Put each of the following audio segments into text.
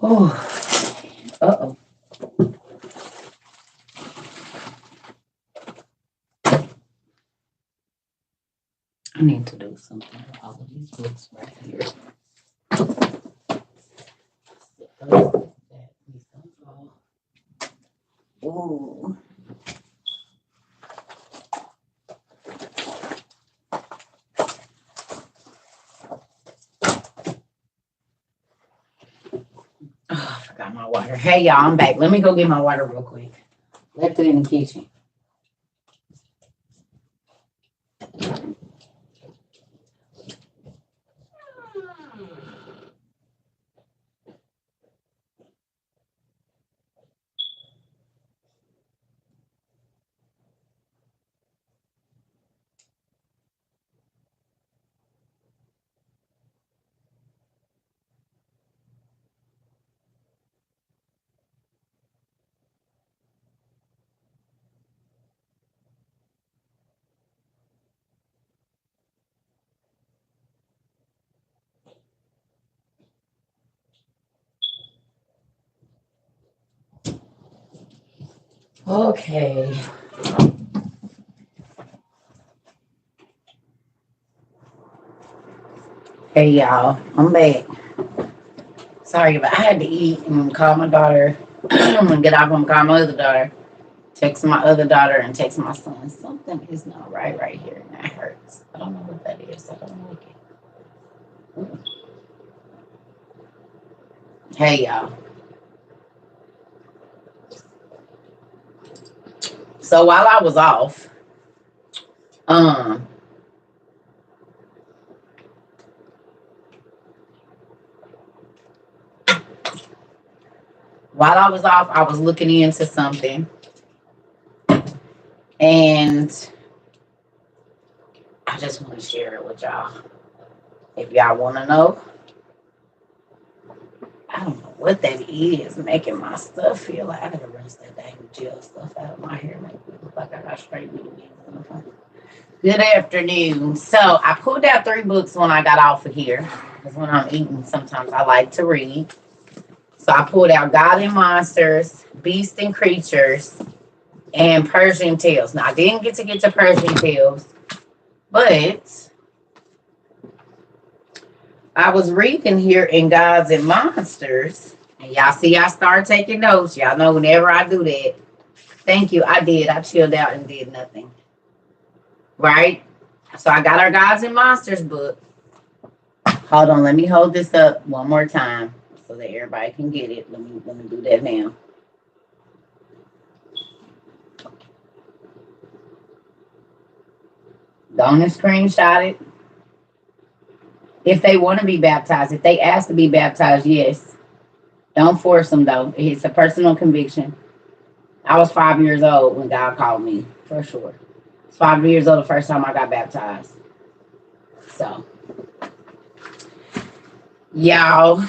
Oh, uh-oh. I need to do something with all of these books right here. Ooh. Oh, I forgot my water. Hey, y'all, I'm back. Let me go get my water real quick. Left it in the kitchen. Okay. Hey, y'all, I'm back. Sorry, but I had to eat and call my daughter. I'm gonna get off and call my other daughter. Text my other daughter and text my son. Something is not right here, and that hurts. I don't know what that is. I don't like it. Hey, y'all. So while I was off, um, I was looking into something, and I just want to share it with y'all. If y'all want to know, I don't know what that is making my stuff feel like. I gotta rinse that dang gel stuff out of my hair, make it look like I got straight weave. Good afternoon. So I pulled out 3 books when I got off of here, because when I'm eating, sometimes I like to read. So I pulled out God and Monsters, Beasts and Creatures, and Persian Tales. Now I didn't get to Persian Tales, but I was reading here in Gods and Monsters, and y'all see I started taking notes. Y'all know whenever I do that. Thank you. I did. I chilled out and did nothing. Right? So I got our Gods and Monsters book. Hold on. Let me hold this up one more time so that everybody can get it. Let me do that now. Don't screenshot it. If they want to be baptized, if they ask to be baptized, yes. Don't force them though. It's a personal conviction. I was 5 years old when God called me, for sure. I was 5 years old the first time I got baptized. So, y'all,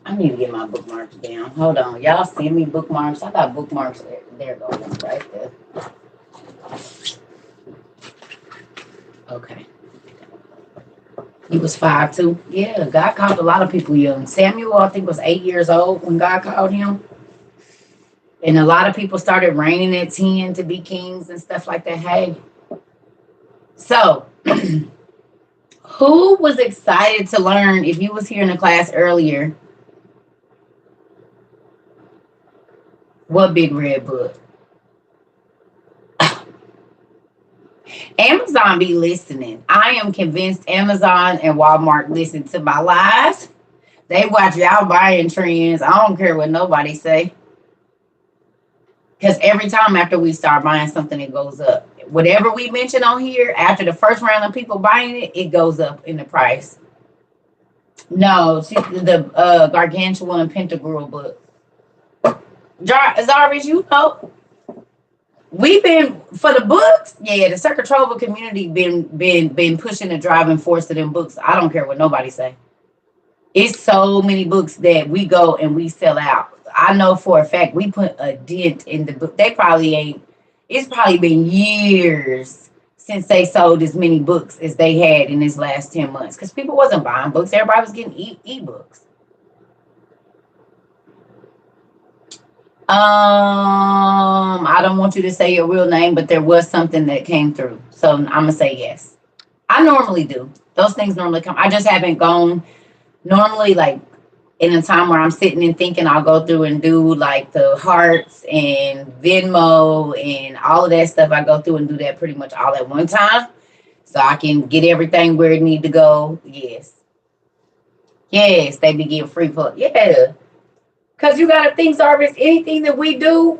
I need to get my bookmarks down. Hold on. Y'all send me bookmarks. I got bookmarks there. There goes right there. Okay. He was 5 too. Yeah, God called a lot of people young. Samuel, I think, was 8 years old when God called him. And a lot of people started reigning at 10 to be kings and stuff like that. Hey. So, who was excited to learn, if you was here in the class earlier, what big red book? Amazon be listening. I am convinced Amazon and Walmart listen to my lives. They watch y'all buying trends. I don't care what nobody say. Because every time after we start buying something, it goes up. Whatever we mention on here, after the first round of people buying it, it goes up in the price. No, the Gargantuan and Pentagruel book. Zarvis, you know, we've been for the books. Yeah, the Circuit Trova community been pushing the driving force of them books. I don't care what nobody say. It's so many books that we go and we sell out. I know for a fact we put a dent in the book. They probably ain't. It's probably been years since they sold as many books as they had in this last 10 months. Because people wasn't buying books. Everybody was getting e-books. I don't want you to say your real name, but there was something that came through. So I'm going to say yes. I normally do. Those things normally come. I just haven't gone normally, like, in a time where I'm sitting and thinking. I'll go through and do like the hearts and Venmo and all of that stuff. I go through and do that pretty much all at one time. So I can get everything where it need to go. Yes. Yes, they be getting free for, yeah. Because you got to think, Zarvis, anything that we do,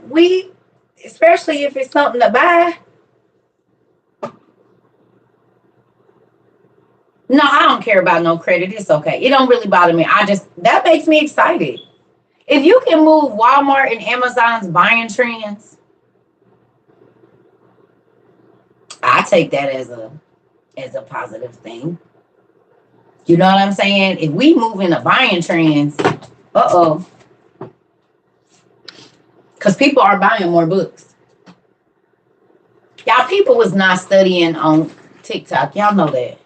especially if it's something to buy. No, I don't care about no credit. It's okay. It don't really bother me. That makes me excited. If you can move Walmart and Amazon's buying trends, I take that as a positive thing. You know what I'm saying? If we move into buying trends, because people are buying more books. Y'all, people was not studying on TikTok. Y'all know that.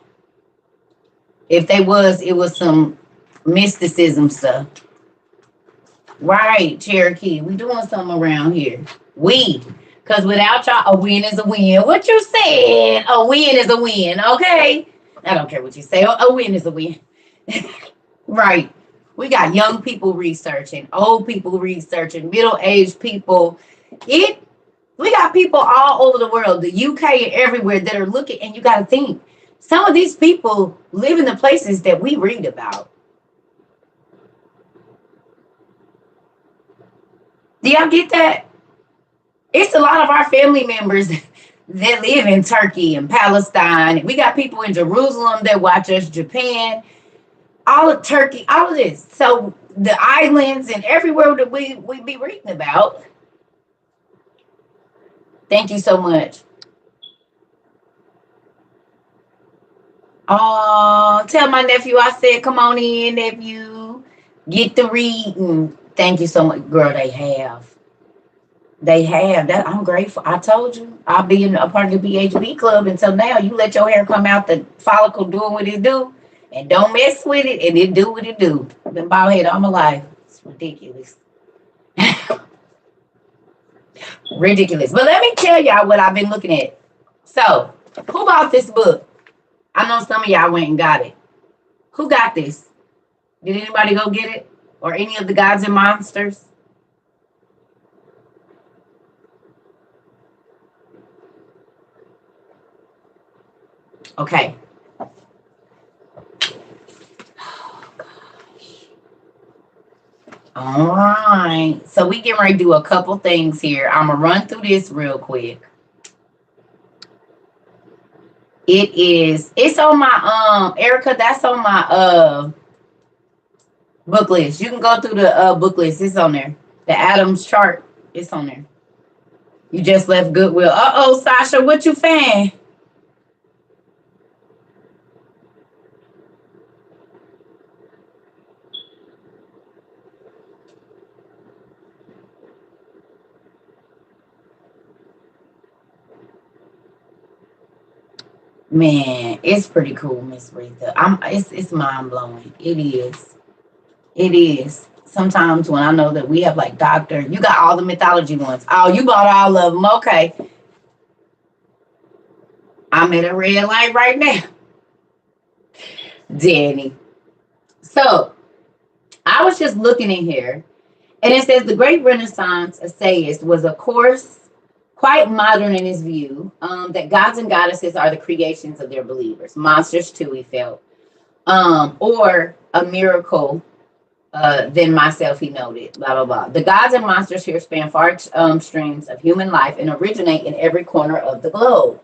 If they was, it was some mysticism stuff. Right, Cherokee. We doing something around here. Because without y'all, a win is a win. What you said? A win is a win, okay? I don't care what you say. A win is a win. Right. We got young people researching, old people researching, middle-aged people. We got people all over the world, the UK and everywhere, that are looking, and you got to think, some of these people live in the places that we read about. Do y'all get that? It's a lot of our family members that live in Turkey and Palestine. We got people in Jerusalem that watch us, Japan, all of Turkey, all of this. So the islands and everywhere that we be reading about. Thank you so much. Oh, tell my nephew I said, come on in, nephew. Get the reading. Thank you so much. Girl, they have. That. I'm grateful. I told you. I'll be a part of the BHB club until now. You let your hair come out the follicle doing what it do. And don't mess with it, and it do what it do. I've been bald head all my life. It's ridiculous. Ridiculous. But let me tell y'all what I've been looking at. So, who bought this book? I know some of y'all went and got it. Who got this? Did anybody go get it? Or any of the gods and monsters? Okay. All right. So we get ready to do a couple things here. I'm going to run through this real quick. It's on my, Erica, that's on my book list. You can go through the book list. It's on there. The Adams chart, it's on there. You just left Goodwill. Uh-oh, Sasha, what you fan? Man, it's pretty cool, Miss Rita. It's mind blowing. It is. It is. Sometimes when I know that we have like Doctor, you got all the mythology ones. Oh, you bought all of them. Okay. I'm at a red light right now. Danny. So I was just looking in here, and it says the Great Renaissance essayist was, of course, quite modern in his view, that gods and goddesses are the creations of their believers. Monsters, too, he felt. Or a miracle than myself, he noted, blah, blah, blah. The gods and monsters here span far streams of human life and originate in every corner of the globe.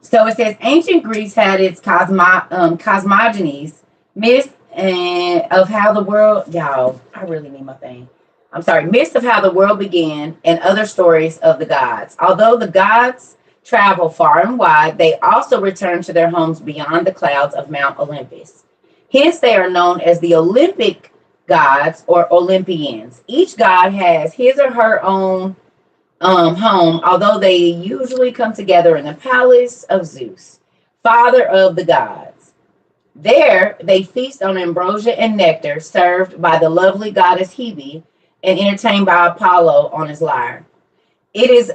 So it says ancient Greece had its cosmogonies, myths of how the world, y'all, I really need my thing. I'm sorry, myths of how the world began and other stories of the gods. Although the gods travel far and wide, they also return to their homes beyond the clouds of Mount Olympus. Hence, they are known as the Olympic gods or Olympians. Each god has his or her own home, although they usually come together in the palace of Zeus, father of the gods. There, they feast on ambrosia and nectar served by the lovely goddess Hebe and entertained by Apollo on his lyre. It is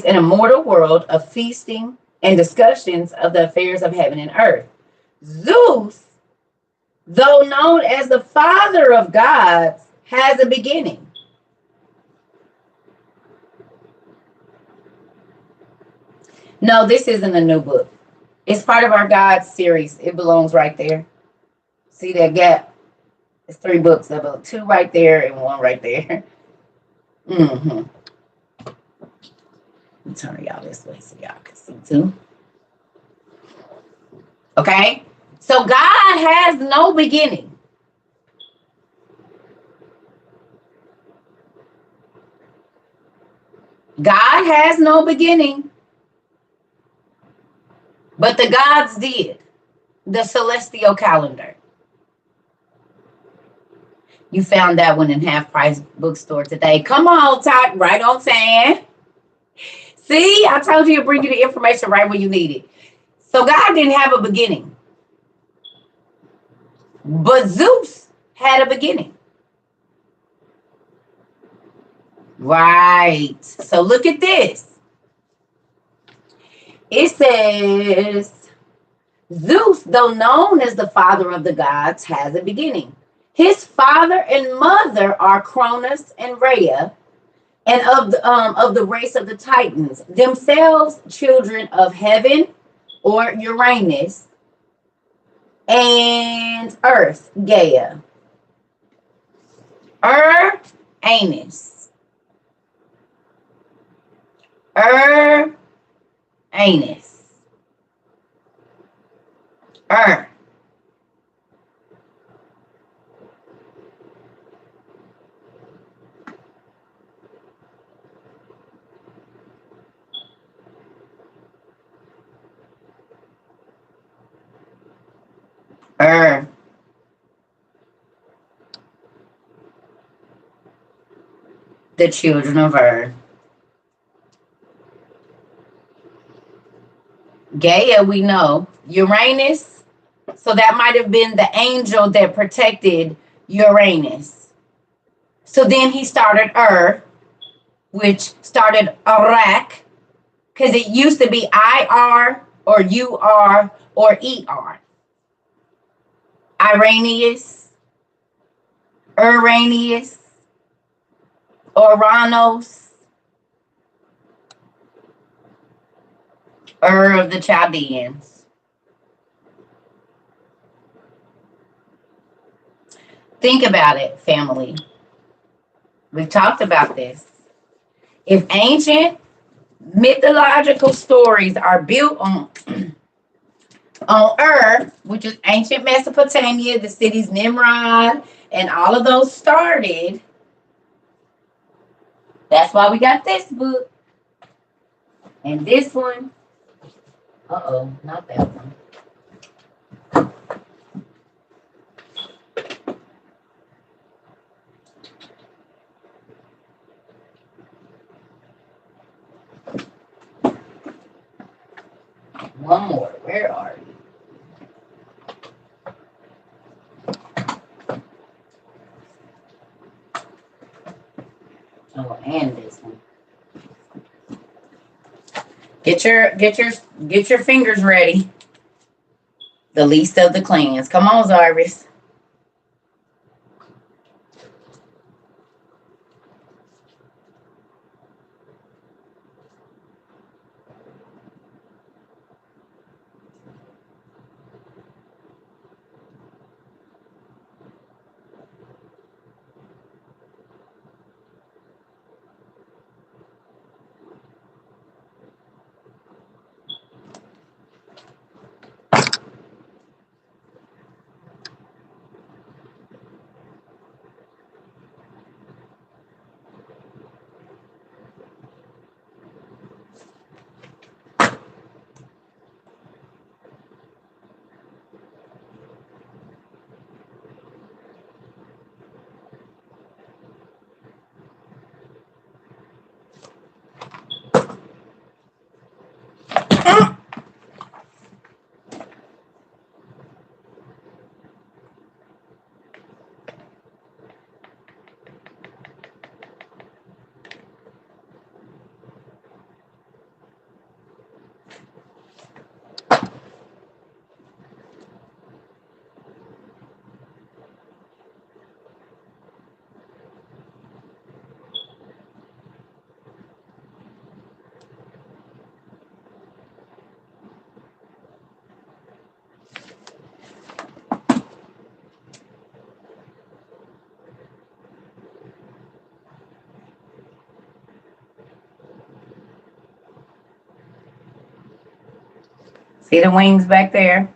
an immortal world of feasting and discussions of the affairs of heaven and earth. Zeus, though known as the father of gods, has a beginning. No, this isn't a new book. It's part of our Gods series. It belongs right there. See that gap? It's 3 books. There's 2 right there and 1 right there. Mm-hmm. Let me turn y'all this way so y'all can see too. Okay? So God has no beginning. God has no beginning. But the gods did. The celestial calendar. You found that one in Half Price Bookstore today. Come on, Todd. Right on time. See, I told you to bring you the information right when you need it. So God didn't have a beginning. But Zeus had a beginning. Right. So look at this. It says, Zeus, though known as the father of the gods, has a beginning. His father and mother are Cronus and Rhea, and of the race of the Titans, themselves children of heaven or Uranus, and earth, Gaia. Anus. Anus. The children of Earth. Gaia, we know. Uranus. So that might have been the angel that protected Uranus. So then he started which started Iraq, because it used to be IR or UR or ER. Irenaeus, Uranus, Oranos, of the Chaldeans. Think about it, family. We've talked about this. If ancient mythological stories are built on which is ancient Mesopotamia, the cities Nimrod, and all of those started, that's why we got this book. And this one. Uh-oh, not that one. One more. Where are you? Oh, and this one. Get your fingers ready. The least of the clans. Come on, Zarvis. See the wings back there?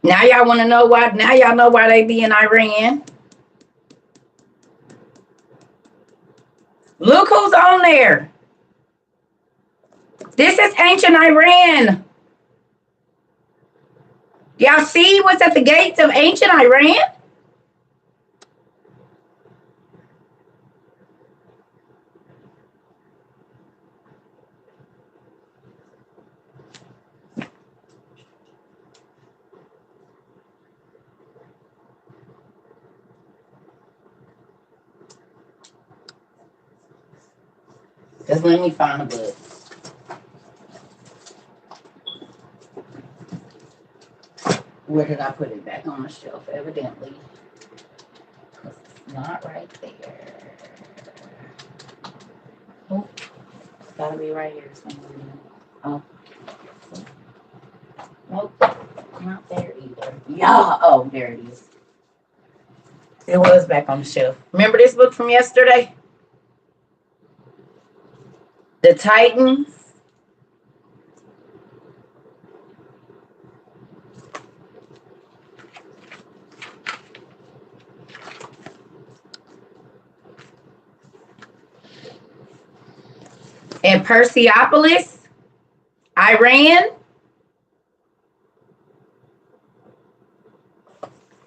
Now y'all want to know why? Now y'all know why they be in Iran. Look who's on there. This is ancient Iran. Y'all see what's at the gates of ancient Iran? Just let me find a book. Where did I put it? Back on the shelf, evidently. It's not right there. Oh, it's gotta be right here somewhere. Oh. Nope, not there either. Yeah, oh, there it is. It was back on the shelf. Remember this book from yesterday? The Titans. And Persepolis, Iran.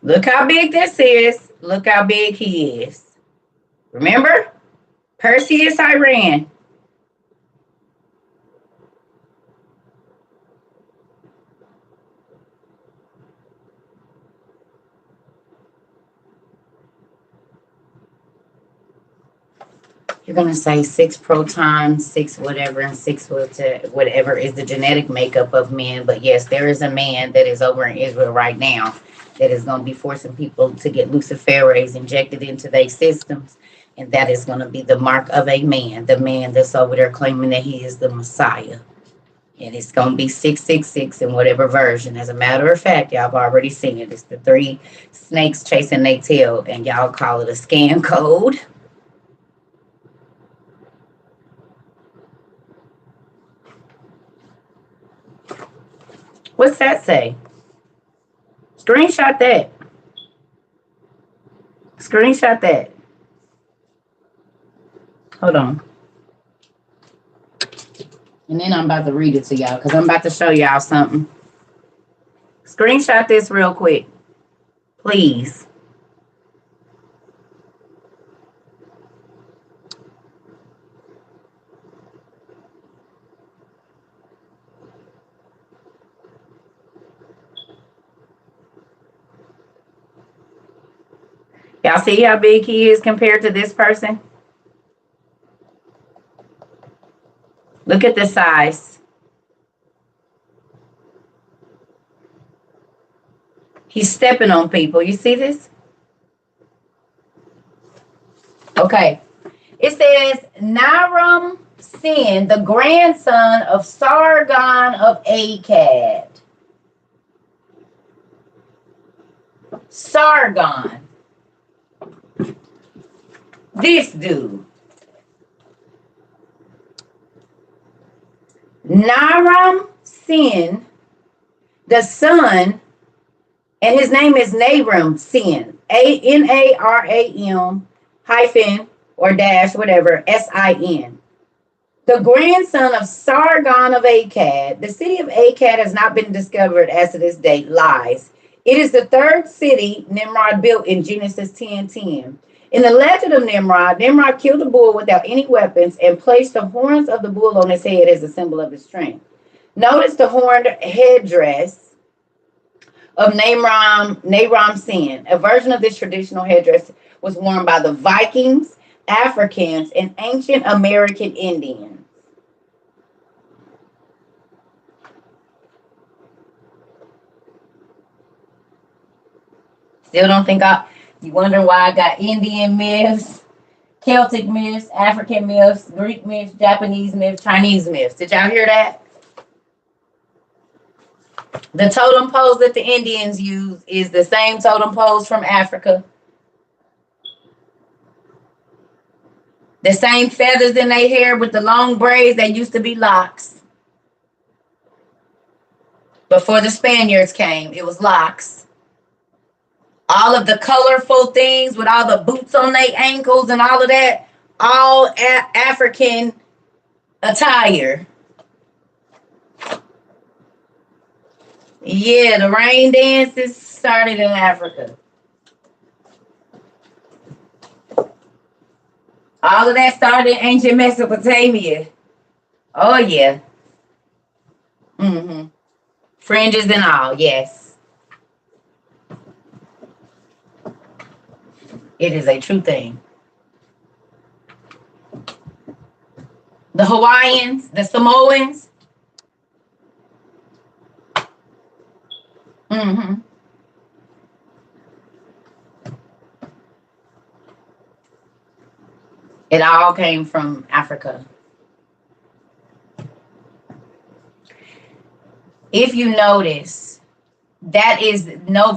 Look how big this is. Look how big he is. Remember? Perseus, Iran. You're going to say 6 protons, 6 whatever, and 6 whatever is the genetic makeup of men. But yes, there is a man that is over in Israel right now that is going to be forcing people to get luciferase injected into their systems. And that is going to be the mark of a man, the man that's over there claiming that he is the Messiah. And it's going to be 666 in whatever version. As a matter of fact, y'all have already seen it. It's the 3 snakes chasing their tail, and y'all call it a scan code. What's that say? Screenshot that. Screenshot that. Hold on. And then I'm about to read it to y'all because I'm about to show y'all something. Screenshot this real quick. Please. Y'all see how big he is compared to this person? Look at the size. He's stepping on people. You see this? Okay. It says Naram Sin, the grandson of Sargon of Akkad. Sargon. This dude. Naram Sin, the son, and his name is Naram Sin, Naram hyphen or dash, whatever, Sin. The grandson of Sargon of Akkad. The city of Akkad has not been discovered as to this date. Lies. It is the 3rd city Nimrod built in Genesis 10:10. In the legend of Nimrod, Nimrod killed a bull without any weapons and placed the horns of the bull on his head as a symbol of his strength. Notice the horned headdress of Naram Sin. A version of this traditional headdress was worn by the Vikings, Africans, and ancient American Indians. Still don't think you wonder why I got Indian myths, Celtic myths, African myths, Greek myths, Japanese myths, Chinese myths. Did y'all hear that? The totem poles that the Indians use is the same totem poles from Africa. The same feathers in their hair with the long braids that used to be locks. Before the Spaniards came, it was locks. All of the colorful things with all the boots on their ankles and all of that, all African attire. Yeah, the rain dances started in Africa. All of that started in ancient Mesopotamia. Oh, yeah. Mm-hmm. Fringes and all, yes. It is a true thing. The Hawaiians, the Samoans. Mm-hmm. It all came from Africa. If you notice, that is no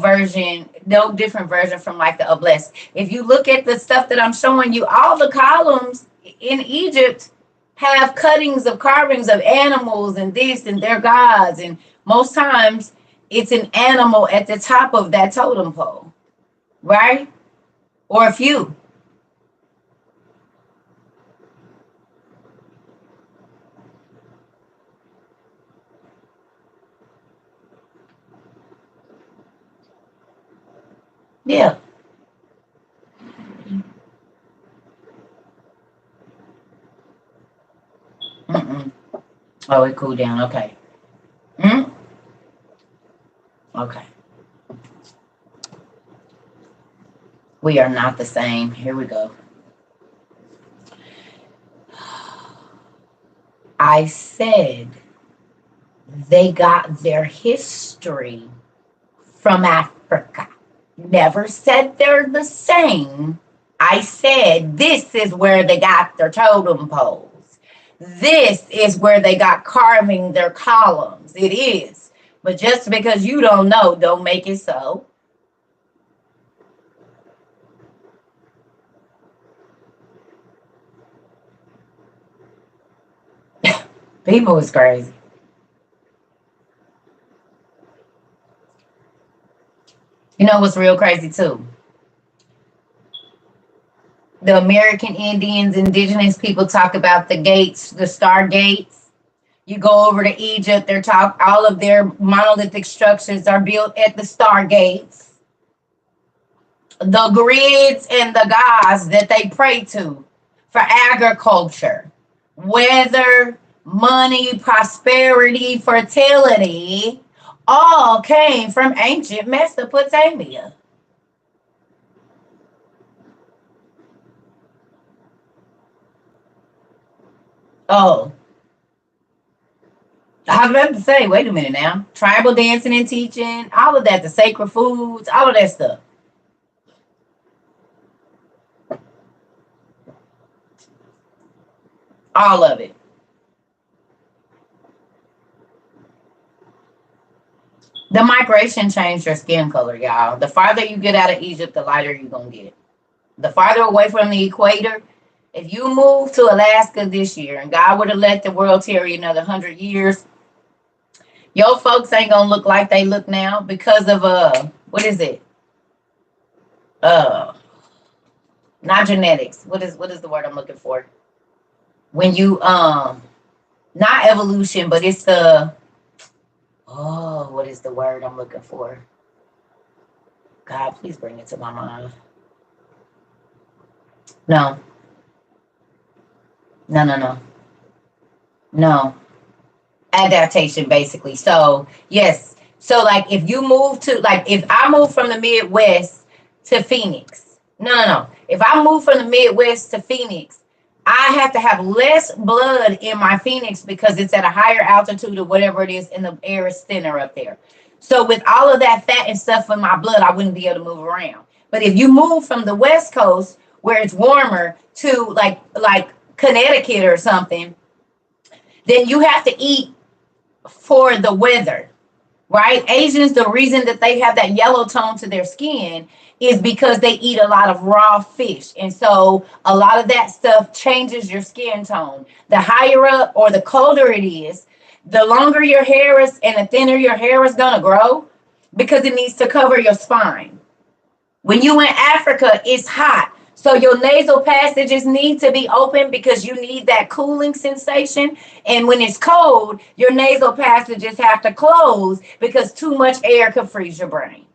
different version from like the obelisk. If you look at the stuff that I'm showing you, all the columns in Egypt have cuttings of carvings of animals and this and their gods. And most times it's an animal at the top of that totem pole, right? Or a few. Yeah. Mm-mm. Oh, it cooled down. Okay. Mm? Okay. We are not the same. Here we go. I said they got their history from Africa. Never said they're the same. I said this is where they got their totem poles. This is where they got carving their columns. It is. But just because you don't know, don't make it so. People is crazy. You know what's real crazy too? The American Indians, indigenous people talk about the gates, the star gates. You go over to Egypt, they're all of their monolithic structures are built at the star gates. The grids and the gods that they pray to for agriculture, weather, money, prosperity, fertility, all came from ancient Mesopotamia. Oh, I was about to say, wait a minute now. Tribal dancing and teaching, all of that, the sacred foods, all of that stuff. All of it. The migration changed your skin color, y'all. The farther you get out of Egypt, the lighter you're going to get. The farther away from the equator, if you move to Alaska this year and God would have let the world tarry another 100 years, your folks ain't going to look like they look now because of, what is it? Uh, Not genetics. What is the word I'm looking for? When you, not evolution, but it's the, oh, what is the word I'm looking for? God, please bring it to my mind. No, no, no, no, no. Adaptation, basically. So, yes. So, like, if you move to, like, if I move from the Midwest to Phoenix, no. If I move from the Midwest to Phoenix, I have to have less blood in my Phoenix because it's at a higher altitude or whatever it is, and the air is thinner up there. So with all of that fat and stuff in my blood, I wouldn't be able to move around. But if you move from the West Coast where it's warmer to like Connecticut or something, then you have to eat for the weather. right? Asians, the reason that they have that yellow tone to their skin is because they eat a lot of raw fish. And so a lot of that stuff changes your skin tone. The higher up or the colder it is, the longer your hair is and the thinner your hair is going to grow because it needs to cover your spine. When you in Africa, it's hot. So your nasal passages need to be open because you need that cooling sensation. And when it's cold, your nasal passages have to close because too much air could freeze your brain.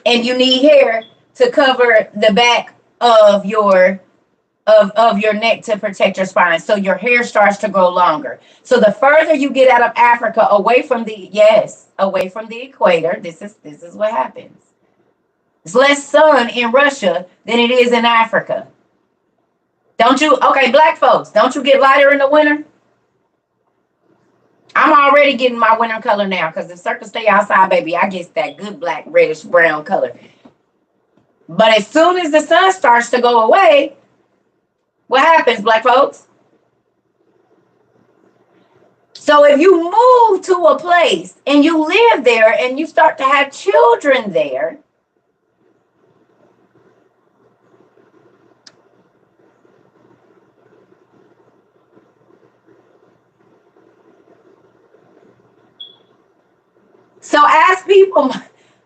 And you need hair to cover the back of your neck to protect your spine. So your hair starts to grow longer. So the further you get out of Africa, away from the equator, this is what happens. It's less sun in Russia than it is in Africa. Don't you? Okay, black folks, don't you get lighter in the winter? I'm already getting my winter color now because the circles stay outside, baby. I get that good black, reddish, brown color. But as soon as the sun starts to go away, what happens, black folks? So if you move to a place and you live there and you start to have children there, so as people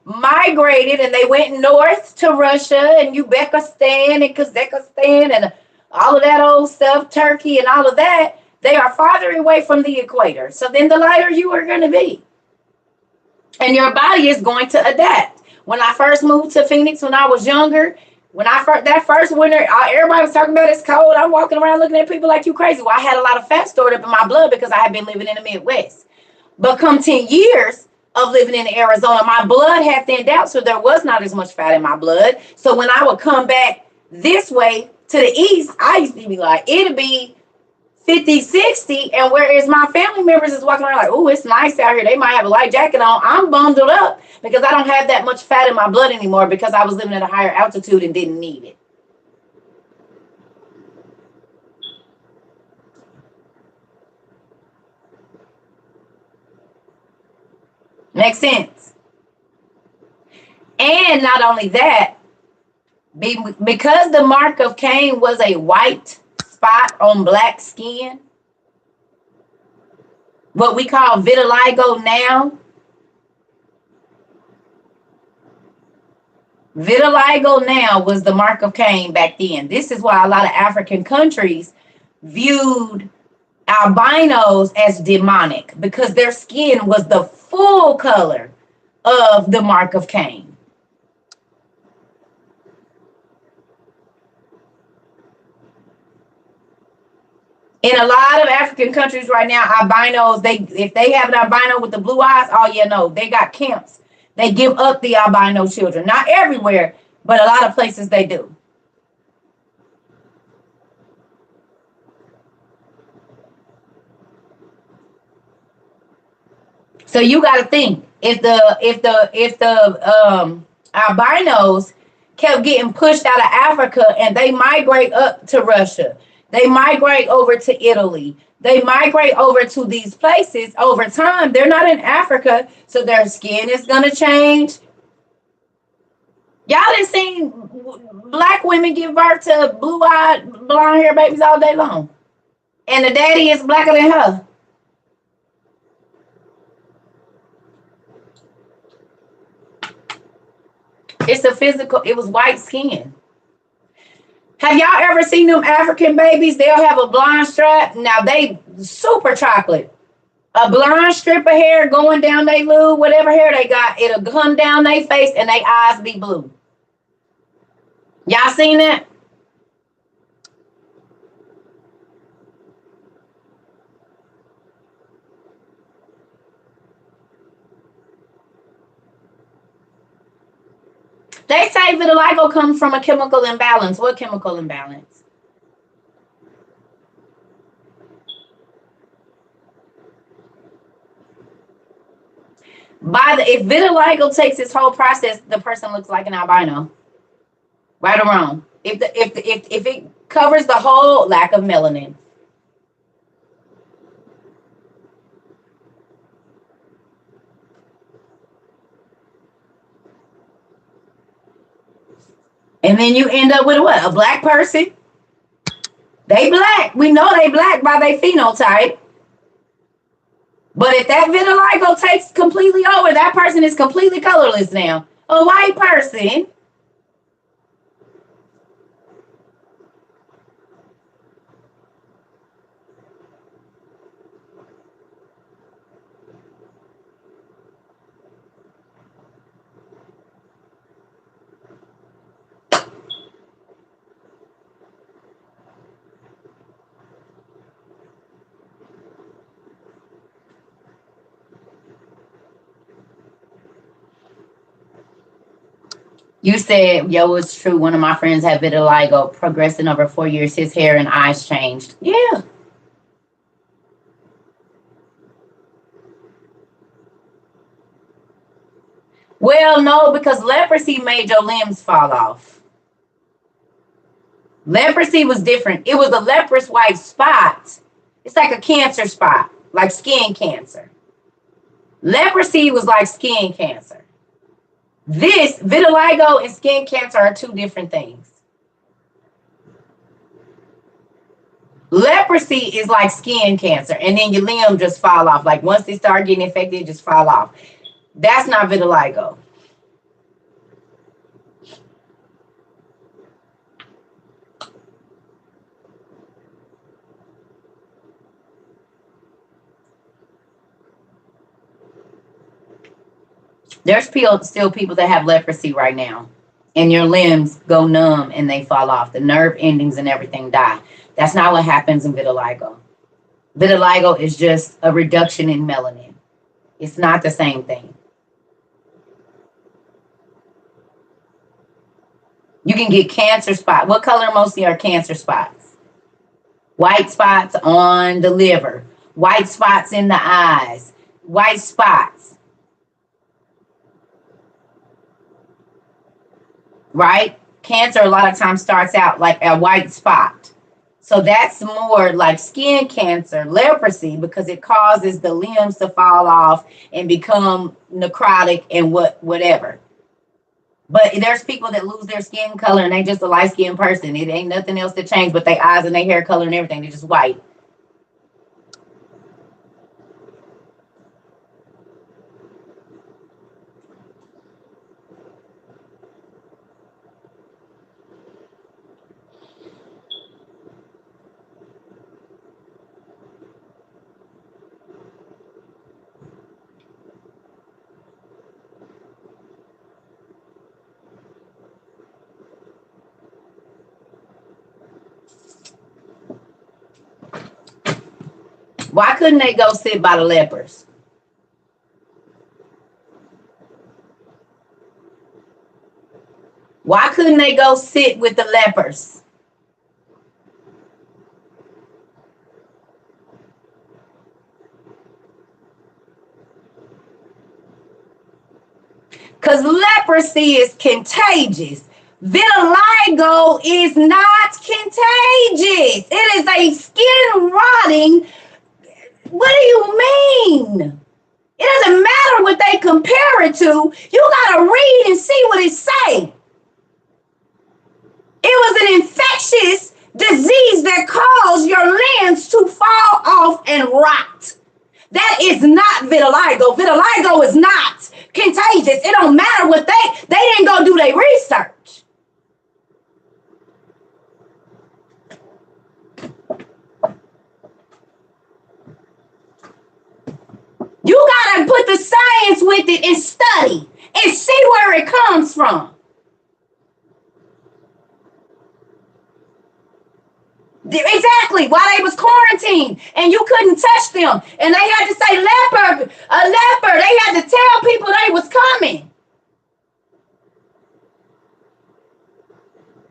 migrated and they went north to Russia and Uzbekistan and Kazakhstan and all of that old stuff, Turkey and all of that, they are farther away from the equator. So then the lighter you are going to be. And your body is going to adapt. When I first moved to Phoenix when I was younger, that first winter, everybody was talking about it's cold. I'm walking around looking at people like you crazy. Well, I had a lot of fat stored up in my blood because I had been living in the Midwest. But come 10 years of living in Arizona, my blood had thinned out, so there was not as much fat in my blood. So when I would come back this way to the east, I used to be like, it'd be 50, 60, and whereas my family members is walking around like, oh, it's nice out here. They might have a light jacket on. I'm bundled up because I don't have that much fat in my blood anymore because I was living at a higher altitude and didn't need it. Makes sense. And not only that, because the mark of Cain was a white spot on black skin, what we call vitiligo now. Vitiligo now was the mark of Cain back then. This is why a lot of African countries viewed albinos as demonic because their skin was the full color of the mark of Cain. In a lot of African countries right now, albinos, if they have an albino with the blue eyes, oh yeah, no, they got camps. They give up the albino children. Not everywhere, but a lot of places they do. So you got to think, if the albinos kept getting pushed out of Africa and they migrate up to Russia, they migrate over to Italy, they migrate over to these places, over time, they're not in Africa, so their skin is going to change. Y'all done seen black women give birth to blue-eyed, blonde-hair babies all day long. And the daddy is blacker than her. It's a physical, it was white skin. Have y'all ever seen them African babies? They'll have a blonde strap. Now they super chocolate. A blonde strip of hair going down their little, whatever hair they got, it'll come down their face and their eyes be blue. Y'all seen that? They say vitiligo comes from a chemical imbalance. What chemical imbalance? If vitiligo takes its whole process, the person looks like an albino. Right or wrong? If it covers the whole lack of melanin. And then you end up with a what? A black person. They black. We know they black by their phenotype. But if that vitiligo takes completely over, that person is completely colorless now. A white person. You said, yo, it's true. One of my friends had vitiligo, progressing over 4 years. His hair and eyes changed. Yeah. Well, no, because leprosy made your limbs fall off. Leprosy was different. It was a leprous white spot. It's like a cancer spot, like skin cancer. Leprosy was like skin cancer. This vitiligo and skin cancer are two different things. Leprosy is like skin cancer, and then your limb just fall off. Like once they start getting infected, it just fall off. That's not vitiligo. There's still people that have leprosy right now, and your limbs go numb and they fall off. The nerve endings and everything die. That's not what happens in vitiligo. Vitiligo is just a reduction in melanin. It's not the same thing. You can get cancer spots. What color mostly are cancer spots? White spots on the liver, white spots in the eyes, white spots. Right? Cancer a lot of times starts out like a white spot. So that's more like skin cancer, leprosy, because it causes the limbs to fall off and become necrotic and whatever. But there's people that lose their skin color and they just a light skinned person. It ain't nothing else to change but their eyes and their hair color and everything. They're just white. Why couldn't they go sit by the lepers? Why couldn't they go sit with the lepers? Because leprosy is contagious. Vitiligo is not contagious. It is a skin rotting. What do you mean? It doesn't matter what they compare it to. You got to read and see what it say. It was an infectious disease that caused your limbs to fall off and rot. That is not vitiligo. Vitiligo is not contagious. It don't matter what they didn't go do their research. You gotta put the science with it and study and see where it comes from. Exactly, why they was quarantined and you couldn't touch them, and they had to say leper, a leper. They had to tell people they was coming.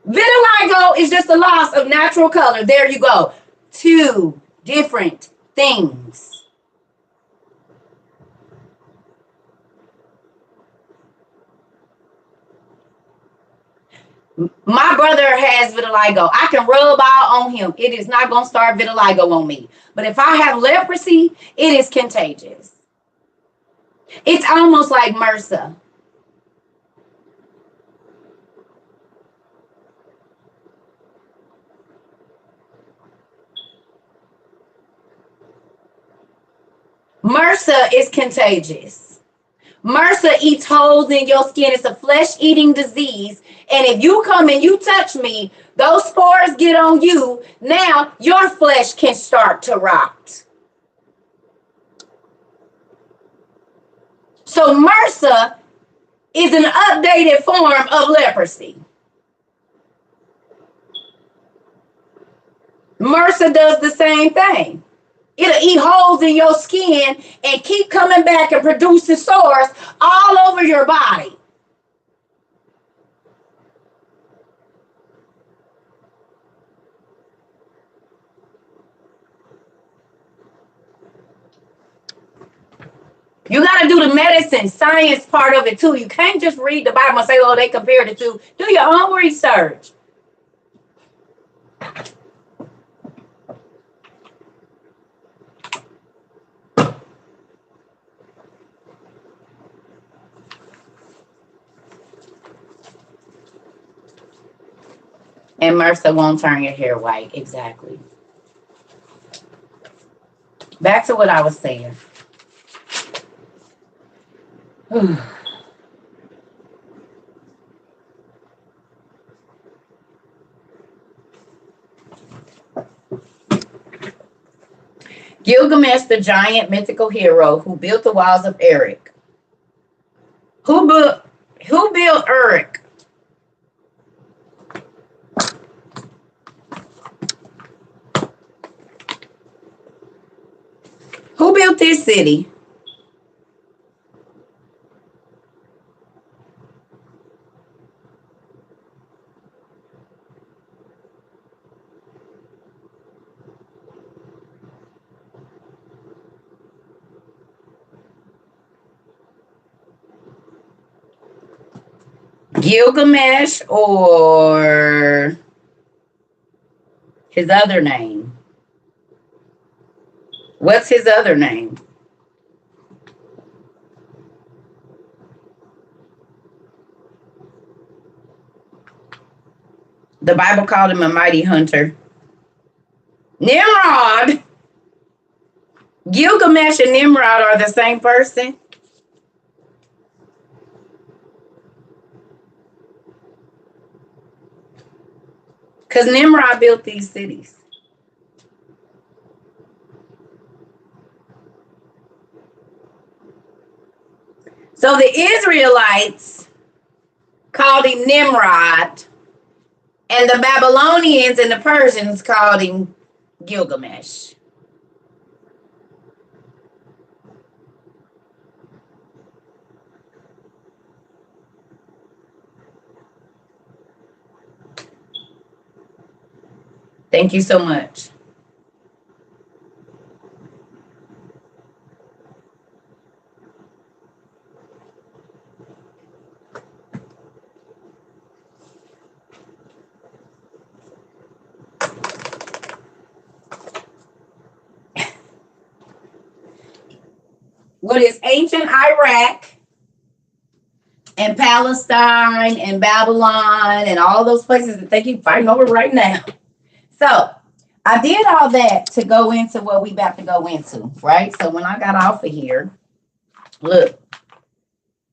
Vitiligo is just a loss of natural color. There you go. Two different things. My brother has vitiligo. I can rub all on him. It is not going to start vitiligo on me. But if I have leprosy, it is contagious. It's almost like MRSA. MRSA is contagious. MRSA eats holes in your skin. It's a flesh-eating disease. And if you come and you touch me, those spores get on you. Now your flesh can start to rot. So MRSA is an updated form of leprosy. MRSA does the same thing. It'll eat holes in your skin and keep coming back and producing sores all over your body. You got to do the medicine science part of it too. You can't just read the Bible and say, oh, they compared it to. Do your own research. And MRSA won't turn your hair white. Exactly. Back to what I was saying. Gilgamesh, the giant mythical hero who built the walls of Erech. Who built Erech? Who built this city? Gilgamesh or his other name? What's his other name? The Bible called him a mighty hunter. Nimrod. Gilgamesh and Nimrod are the same person. Because Nimrod built these cities. So the Israelites called him Nimrod, and the Babylonians and the Persians called him Gilgamesh. Thank you so much. What is ancient Iraq and Palestine and Babylon and all those places that they keep fighting over right now. So I did all that to go into what we about to go into, right? So when I got off of here, look,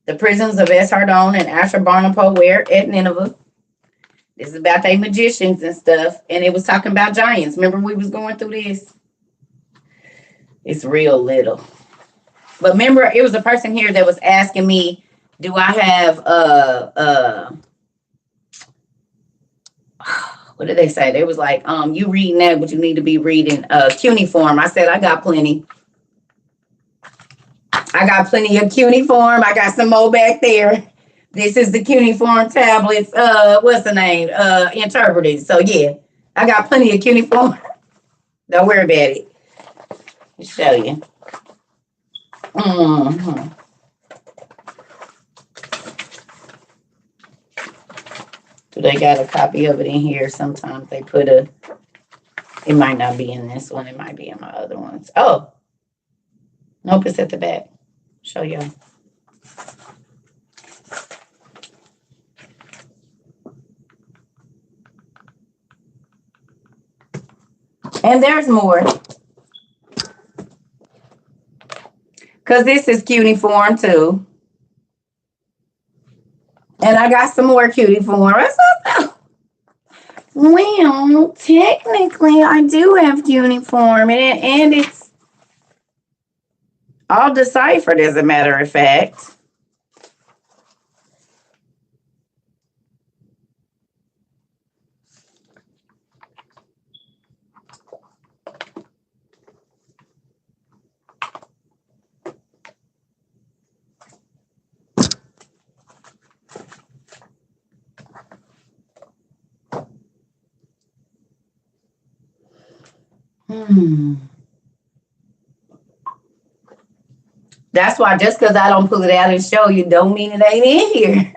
the prisons of Esarhaddon and Ashurbanipal were at Nineveh. This is about they magicians and stuff, and it was talking about giants. Remember we was going through this? It's real little. But remember, it was a person here that was asking me, do I have what did they say? They was like, you reading that, but you need to be reading cuneiform. I said, I got plenty. I got plenty of cuneiform. I got some more back there. This is the cuneiform tablets. What's the name? Interpreted. So yeah, I got plenty of cuneiform. Don't worry about it. I'll show you. Mm-hmm. So they got a copy of it in here. Sometimes they put it might not be in this one. It might be in my other ones. Oh, nope, it's at the back. Show y'all. And there's more. Because this is cuneiform too. And I got some more cuneiform. Well, technically, I do have cuneiform, and it's all deciphered, as a matter of fact. That's why just because I don't pull it out and show you don't mean it ain't in here.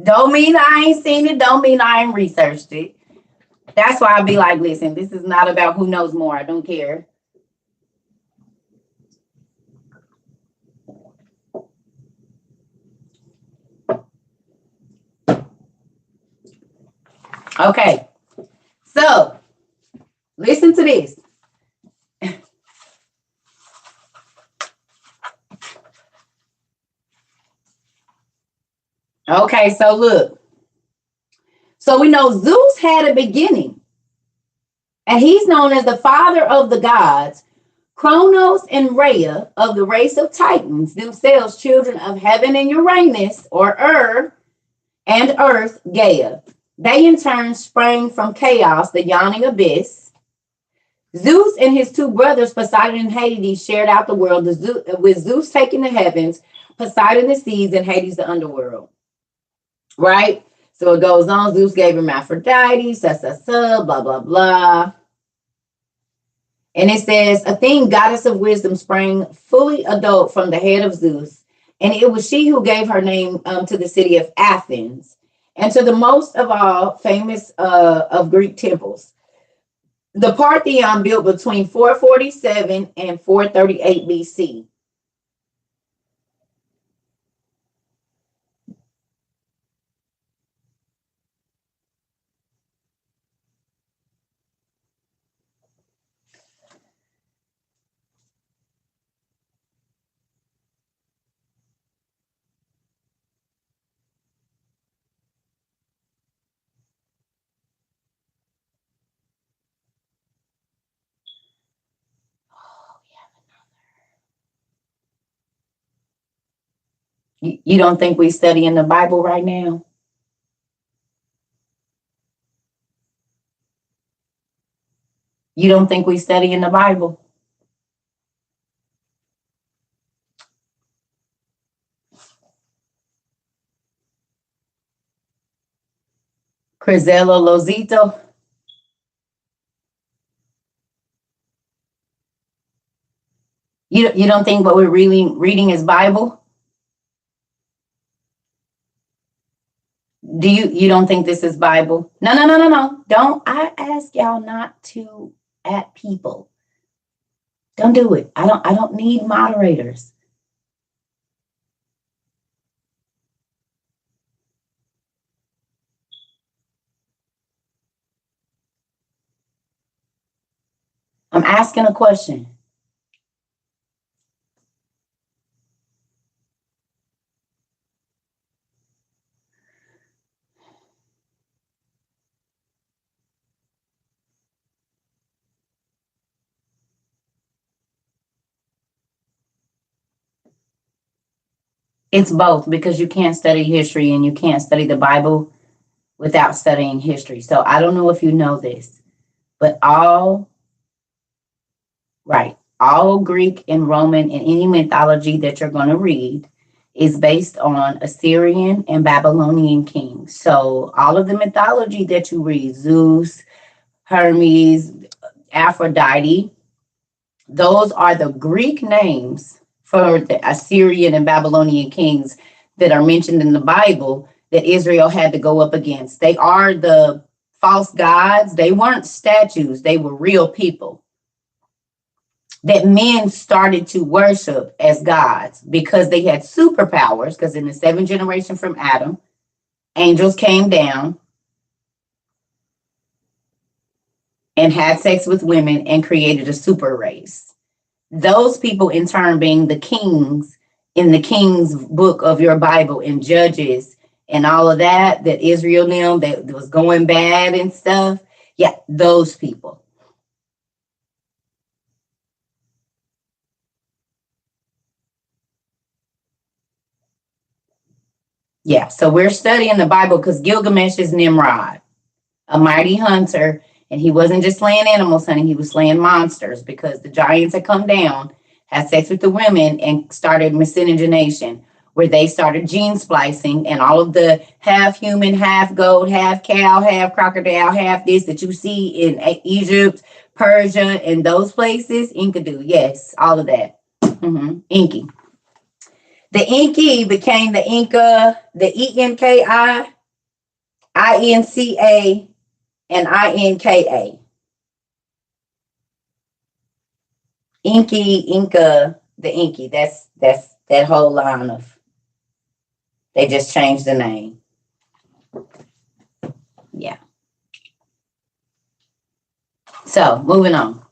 Don't mean I ain't seen it. Don't mean I ain't researched it. That's why I be like, listen, this is not about who knows more. I don't care. Okay. So, listen to this. Okay, so look. So we know Zeus had a beginning, and he's known as the father of the gods. Kronos and Rhea of the race of Titans, themselves children of heaven and Uranus, or and Earth, Gaia. They in turn sprang from chaos, the yawning abyss. Zeus and his two brothers, Poseidon and Hades, shared out the world, with Zeus taking the heavens, Poseidon the seas, and Hades the underworld. Right? So it goes on. Zeus gave him Aphrodite, blah, blah, blah. And it says, Athene, goddess of wisdom, sprang fully adult from the head of Zeus. And it was she who gave her name to the city of Athens and to the most of all famous of Greek temples. The Parthenon built between 447 and 438 BC. You don't think we study in the Bible right now? You don't think we study in the Bible? Crisello Lozito. You don't think what we're really reading is Bible? You don't think this is Bible? No. Don't. I ask y'all not to at people. Don't do it. I don't need moderators. I'm asking a question. It's both, because you can't study history and you can't study the Bible without studying history. So I don't know if you know this, but all Greek and Roman and any mythology that you're going to read is based on Assyrian and Babylonian kings. So all of the mythology that you read, Zeus, Hermes, Aphrodite, those are the Greek names for the Assyrian and Babylonian kings that are mentioned in the Bible that Israel had to go up against. They are the false gods. They weren't statues. They were real people that men started to worship as gods because they had superpowers. Because in the seventh generation from Adam, angels came down and had sex with women and created a super race. those people in turn being the kings in the king's book of your Bible and Judges and all of that, that Israel knew that was going bad and stuff. Yeah, those people. Yeah, so we're studying the Bible because Gilgamesh is Nimrod, a mighty hunter, and he wasn't just slaying animals, honey, he was slaying monsters because the giants had come down, had sex with the women, and started miscegenation, where they started gene splicing, and all of the half human, half goat, half cow, half crocodile, half this that you see in Egypt, Persia, and those places, Enkidu, yes, all of that. Inky. The Inky became the Inca, the Enki, Inca, and Inka. Inky, Inca, the Inky. That's that whole line of. They just changed the name. Yeah. So moving on.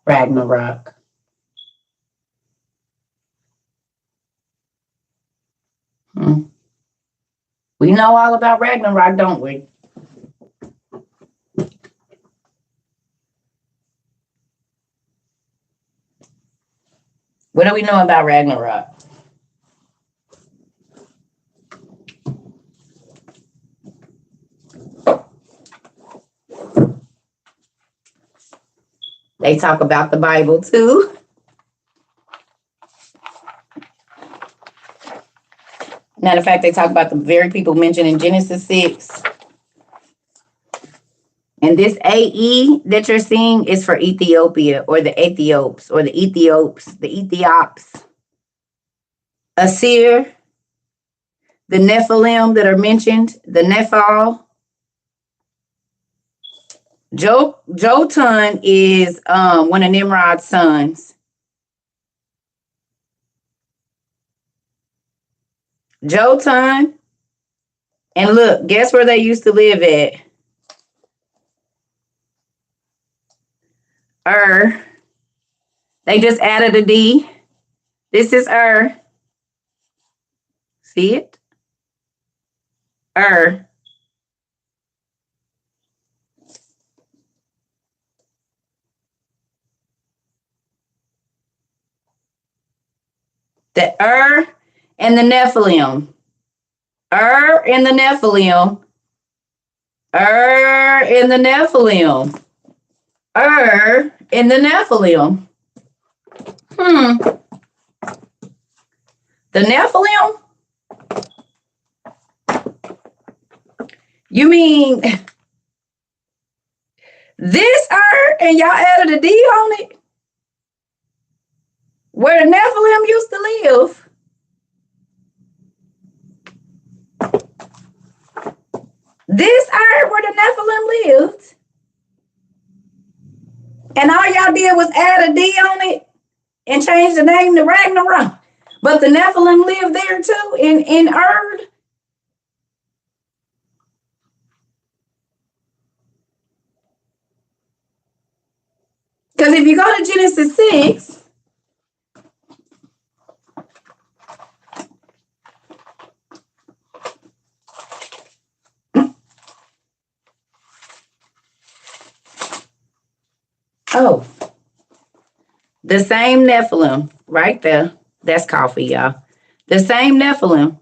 Ragnarok. We know all about Ragnarok, don't we? What do we know about Ragnarok? They talk about the Bible too. Matter of fact, they talk about the very people mentioned in Genesis 6. And this AE that you're seeing is for Ethiopia or the Ethiops or the Ethiops. Assyr, the Nephilim that are mentioned, the Nephal. Jotun is one of Nimrod's sons. Jotun. And look, guess where they used to live at? They just added a D. This is See it? The and the Nephilim. And the Nephilim. And the Nephilim. And the Nephilim. The Nephilim? You mean this and y'all added a D on it? Where the Nephilim used to live. This where the Nephilim lived. And all y'all did was add a D on it and change the name to Ragnarok. But the Nephilim lived there too in Erd. Because if you go to Genesis 6, the same Nephilim right there. That's coffee, y'all. The same Nephilim.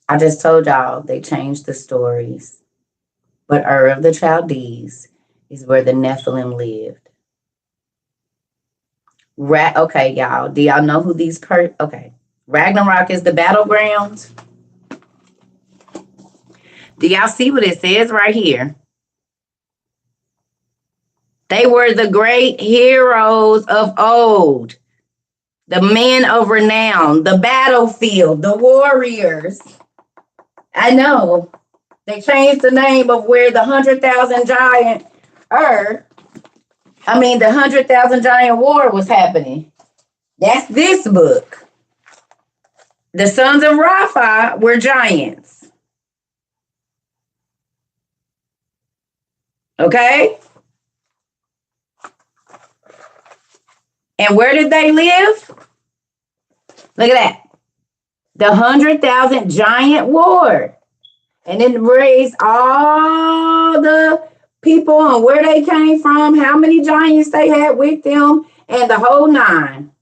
I just told y'all they changed the stories. But Ur of the Chaldees is where the Nephilim lived. Okay, y'all. Do y'all know who these okay. Ragnarok is the battleground. Do y'all see what it says right here? They were the great heroes of old, the men of renown, the battlefield, the warriors. I know. They changed the name of where the 100,000 giant the 100,000 giant war was happening. That's this book. The sons of Rapha were giants. Okay? And where did they live? Look at that. The 100,000 giant war. And it raised all the people and where they came from, how many giants they had with them, and the whole nine.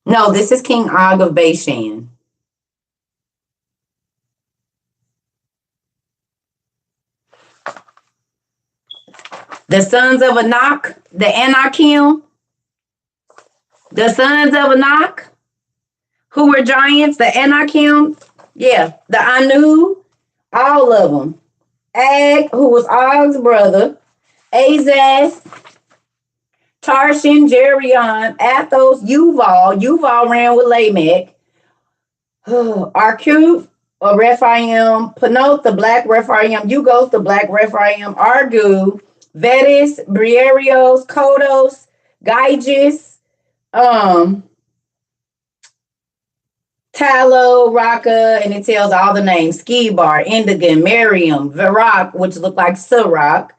No, this is King Og of Bashan. The sons of Anak, the Anakim, the sons of Anak, who were giants, the Anakim, yeah, the Anu, all of them. Ag, who was Og's brother, Azaz, Tarshan, Jerion, Athos, Yuval ran with Lamech, Arkut, or Rephaim, Panoth, the black Rephaim, Ugos, the black Rephaim, Argu, Vetis, Brierios, Kodos, Gyges, Talo, Raka, and it tells all the names, Skibar, Indigan, Miriam, Virak, which look like Surak,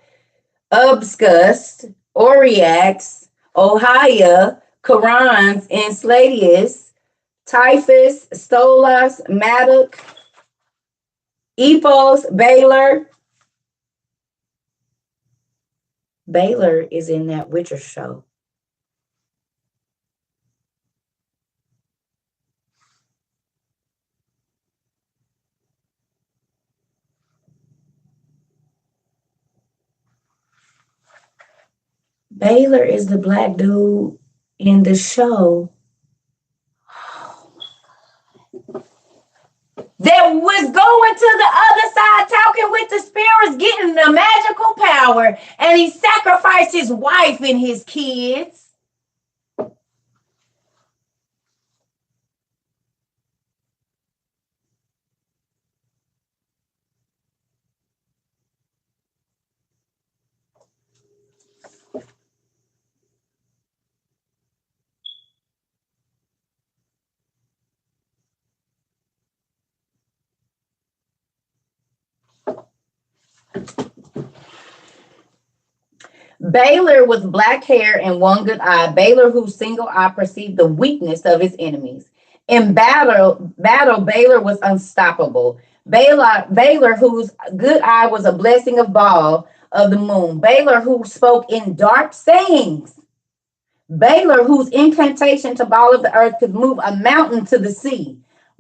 Ubscus, Oriax, Ohia, Karans, and Sladius, Typhus, Stolas, Madoc, Epos, Baylor. Baylor is in that Witcher show. Baylor is the black dude in the show that was going to the other side talking with the spirits, getting the magical power, and he sacrificed his wife and his kids. Baylor with black hair and one good eye. Baylor, whose single eye perceived the weakness of his enemies. In battle, Baylor was unstoppable. Baylor, whose good eye was a blessing of Baal of the moon. Baylor, who spoke in dark sayings. Baylor, whose incantation to Baal of the earth could move a mountain to the sea.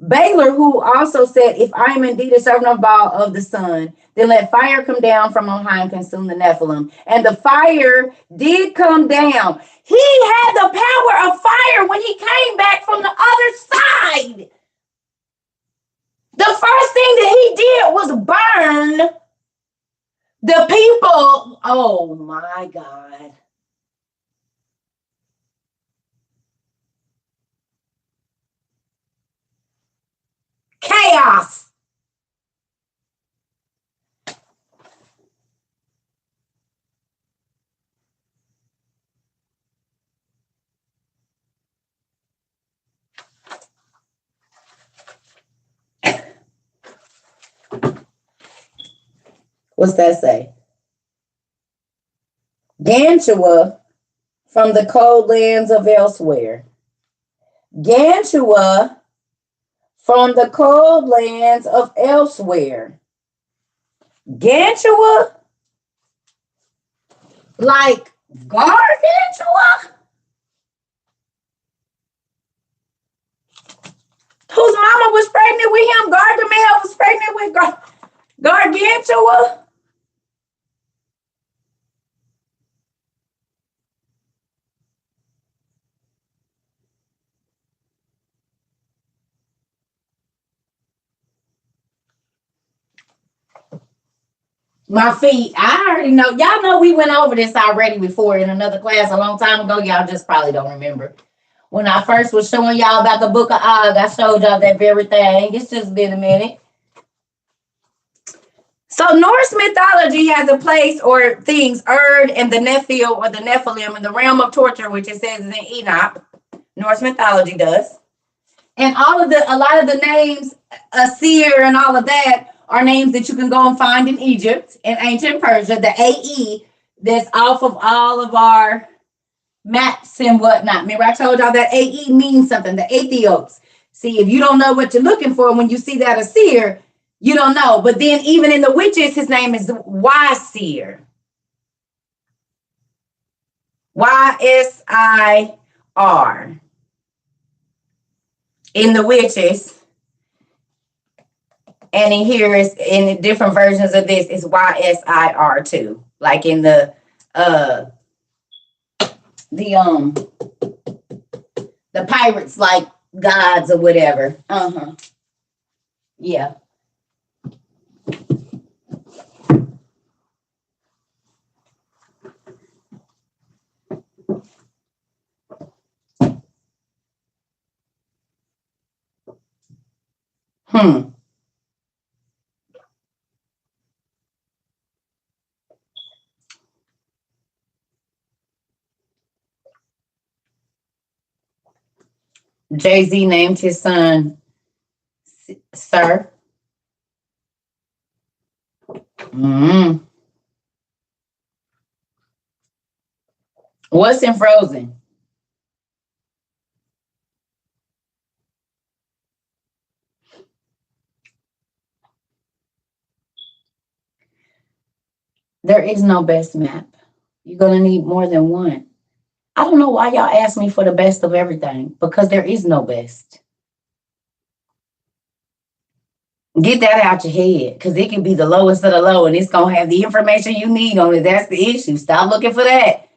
Baylor, who also said, if I am indeed a servant of Baal of the sun, then let fire come down from on high and consume the Nephilim. And the fire did come down. He had the power of fire when he came back from the other side. The first thing that he did was burn the people. Oh my God. Chaos. What's that say? Gantua from the cold lands of elsewhere. Gantua from the cold lands of elsewhere. Gantua? Like Gargantua? Whose mama was pregnant with him? Gargamel was pregnant with Gargantua? My feet. I already know. Y'all know we went over this already before in another class a long time ago. Y'all just probably don't remember. When I first was showing y'all about the book of Og, I showed y'all that very thing. It's just been a minute. So Norse mythology has a place or things, Erd and the Nephil or the Nephilim in the realm of torture, which it says in Enoch. Norse mythology does. And a lot of the names, Asir and all of that, are names that you can go and find in Egypt and ancient Persia. The AE that's off of all of our maps and whatnot. Remember, I told y'all that AE means something, the Aethiops. See, if you don't know what you're looking for when you see that Asir, you don't know. But then even in the witches, his name is Ysir. Ysir. In the witches. And in here is in different versions of this is YSIR too. Like in the pirates like gods or whatever. Yeah. Jay-Z named his son Sir. What's in Frozen? There is no best map. You're going to need more than one. I don't know why y'all ask me for the best of everything, because there is no best. Get that out your head, because it can be the lowest of the low, and it's going to have the information you need on it. That's the issue. Stop looking for that.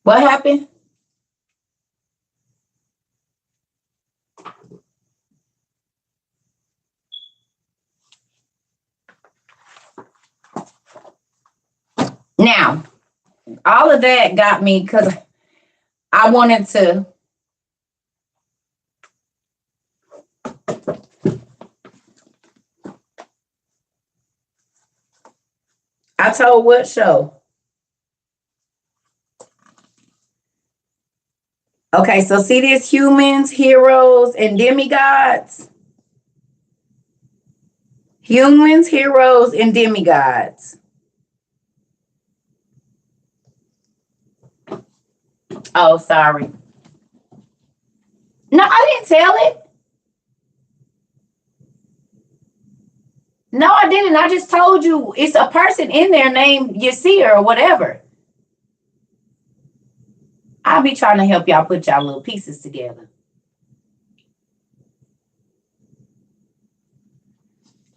What happened? Now, all of that got me because I wanted to. I told what show? Okay, so see this humans, heroes, and demigods? Humans, heroes, and demigods. Oh, sorry. No, I didn't tell it. No, I didn't. I just told you it's a person in there named Yasir or whatever. I'll be trying to help y'all put y'all little pieces together.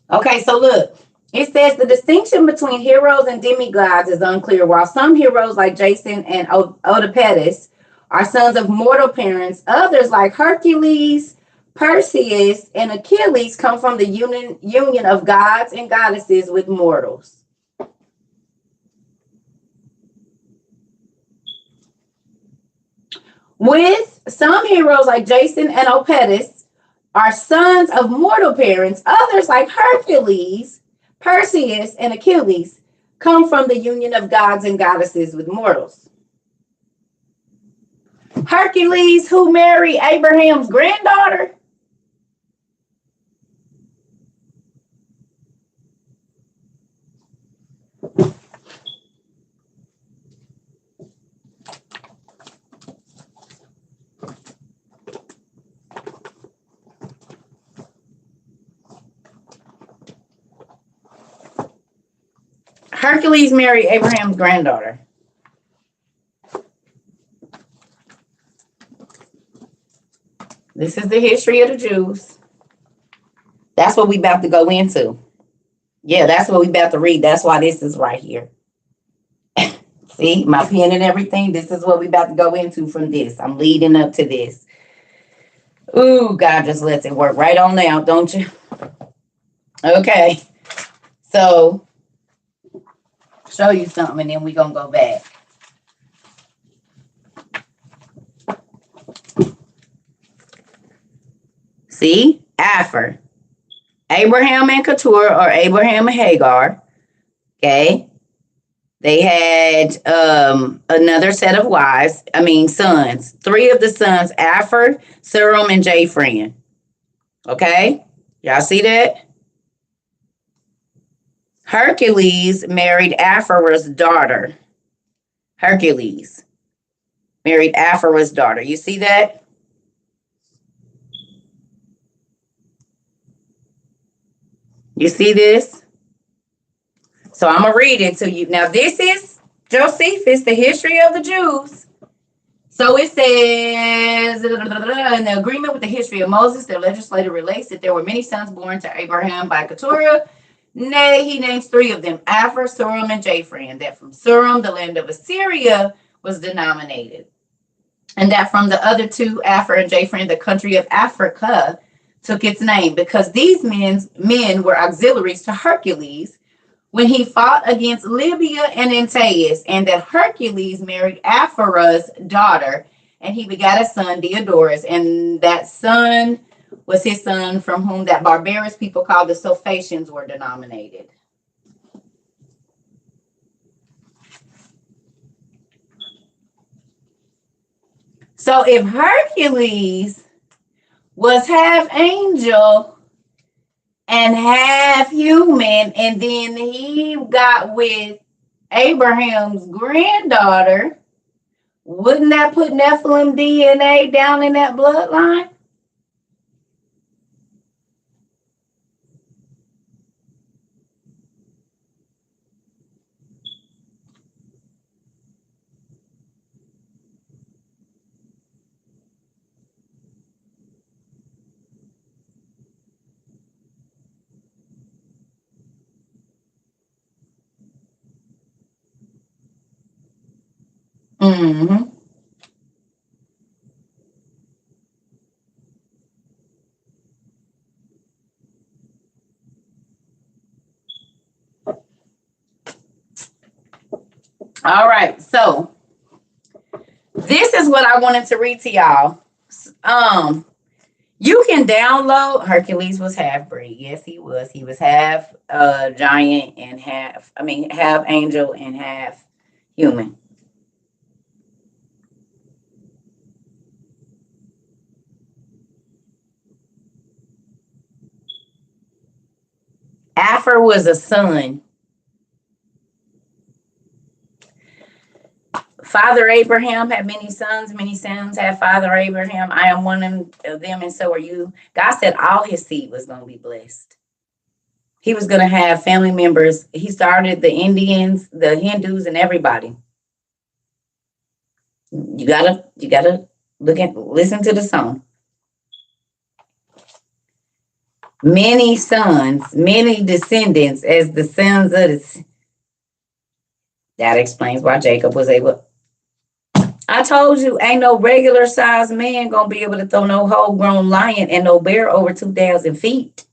Okay, so look. It says the distinction between heroes and demigods is unclear. While some heroes like Jason and Oedipus are sons of mortal parents, others like Hercules, Perseus, and Achilles come from the union of gods and goddesses with mortals. With some heroes like Jason and Oedipus are sons of mortal parents, others like Hercules, Perseus, and Achilles come from the union of gods and goddesses with mortals. Hercules, who married Abraham's granddaughter? Hercules married Abraham's granddaughter. This is the history of the Jews. That's what we about to go into. Yeah, that's what we about to read. That's why this is right here. See, my pen and everything. This is what we about to go into from this. I'm leading up to this. Ooh, God just lets it work right on now, don't you? Okay. So, show you something and then we're going to go back. See? Aphor. Abraham and Keturah, or Abraham and Hagar. Okay. They had another set of sons. 3 of the sons, Aphor, Surim, and Japhran. Okay? Y'all see that? Hercules married Aphorah's daughter. Hercules married Aphorah's daughter. You see that? You see this? So I'm going to read it to you. Now, this is Josephus, the history of the Jews. So it says, in the agreement with the history of Moses, their legislator relates that there were many sons born to Abraham by Keturah. Nay, he names 3 of them, Aphor, Surim, and Japhran. That from Surim, the land of Assyria was denominated. And that from the other 2, Aphor and Japhran, the country of Africa, took its name, because these men were auxiliaries to Hercules when he fought against Libya and Antaeus, and that Hercules married Aphorah's daughter, and he begat a son, Diodorus, and that son was his son from whom that barbarous people called the Sophaeans were denominated. So if Hercules was half angel and half human, and then he got with Abraham's granddaughter, wouldn't that put Nephilim DNA down in that bloodline? Mm-hmm. All right, so this is what I wanted to read to y'all. You can download. Hercules was half breed. Yes, he was. He was half giant and half angel and half human. Aphor was a son. Father Abraham had many sons. Many sons had Father Abraham. I am one of them, and so are you. God said all his seed was going to be blessed. He was going to have family members. He started the Indians, the Hindus, and everybody. You gotta listen to the song. Many sons, many descendants, as the sons of the. That explains why Jacob was able. I told you, ain't no regular sized man gonna be able to throw no whole grown lion and no bear over 2,000 feet.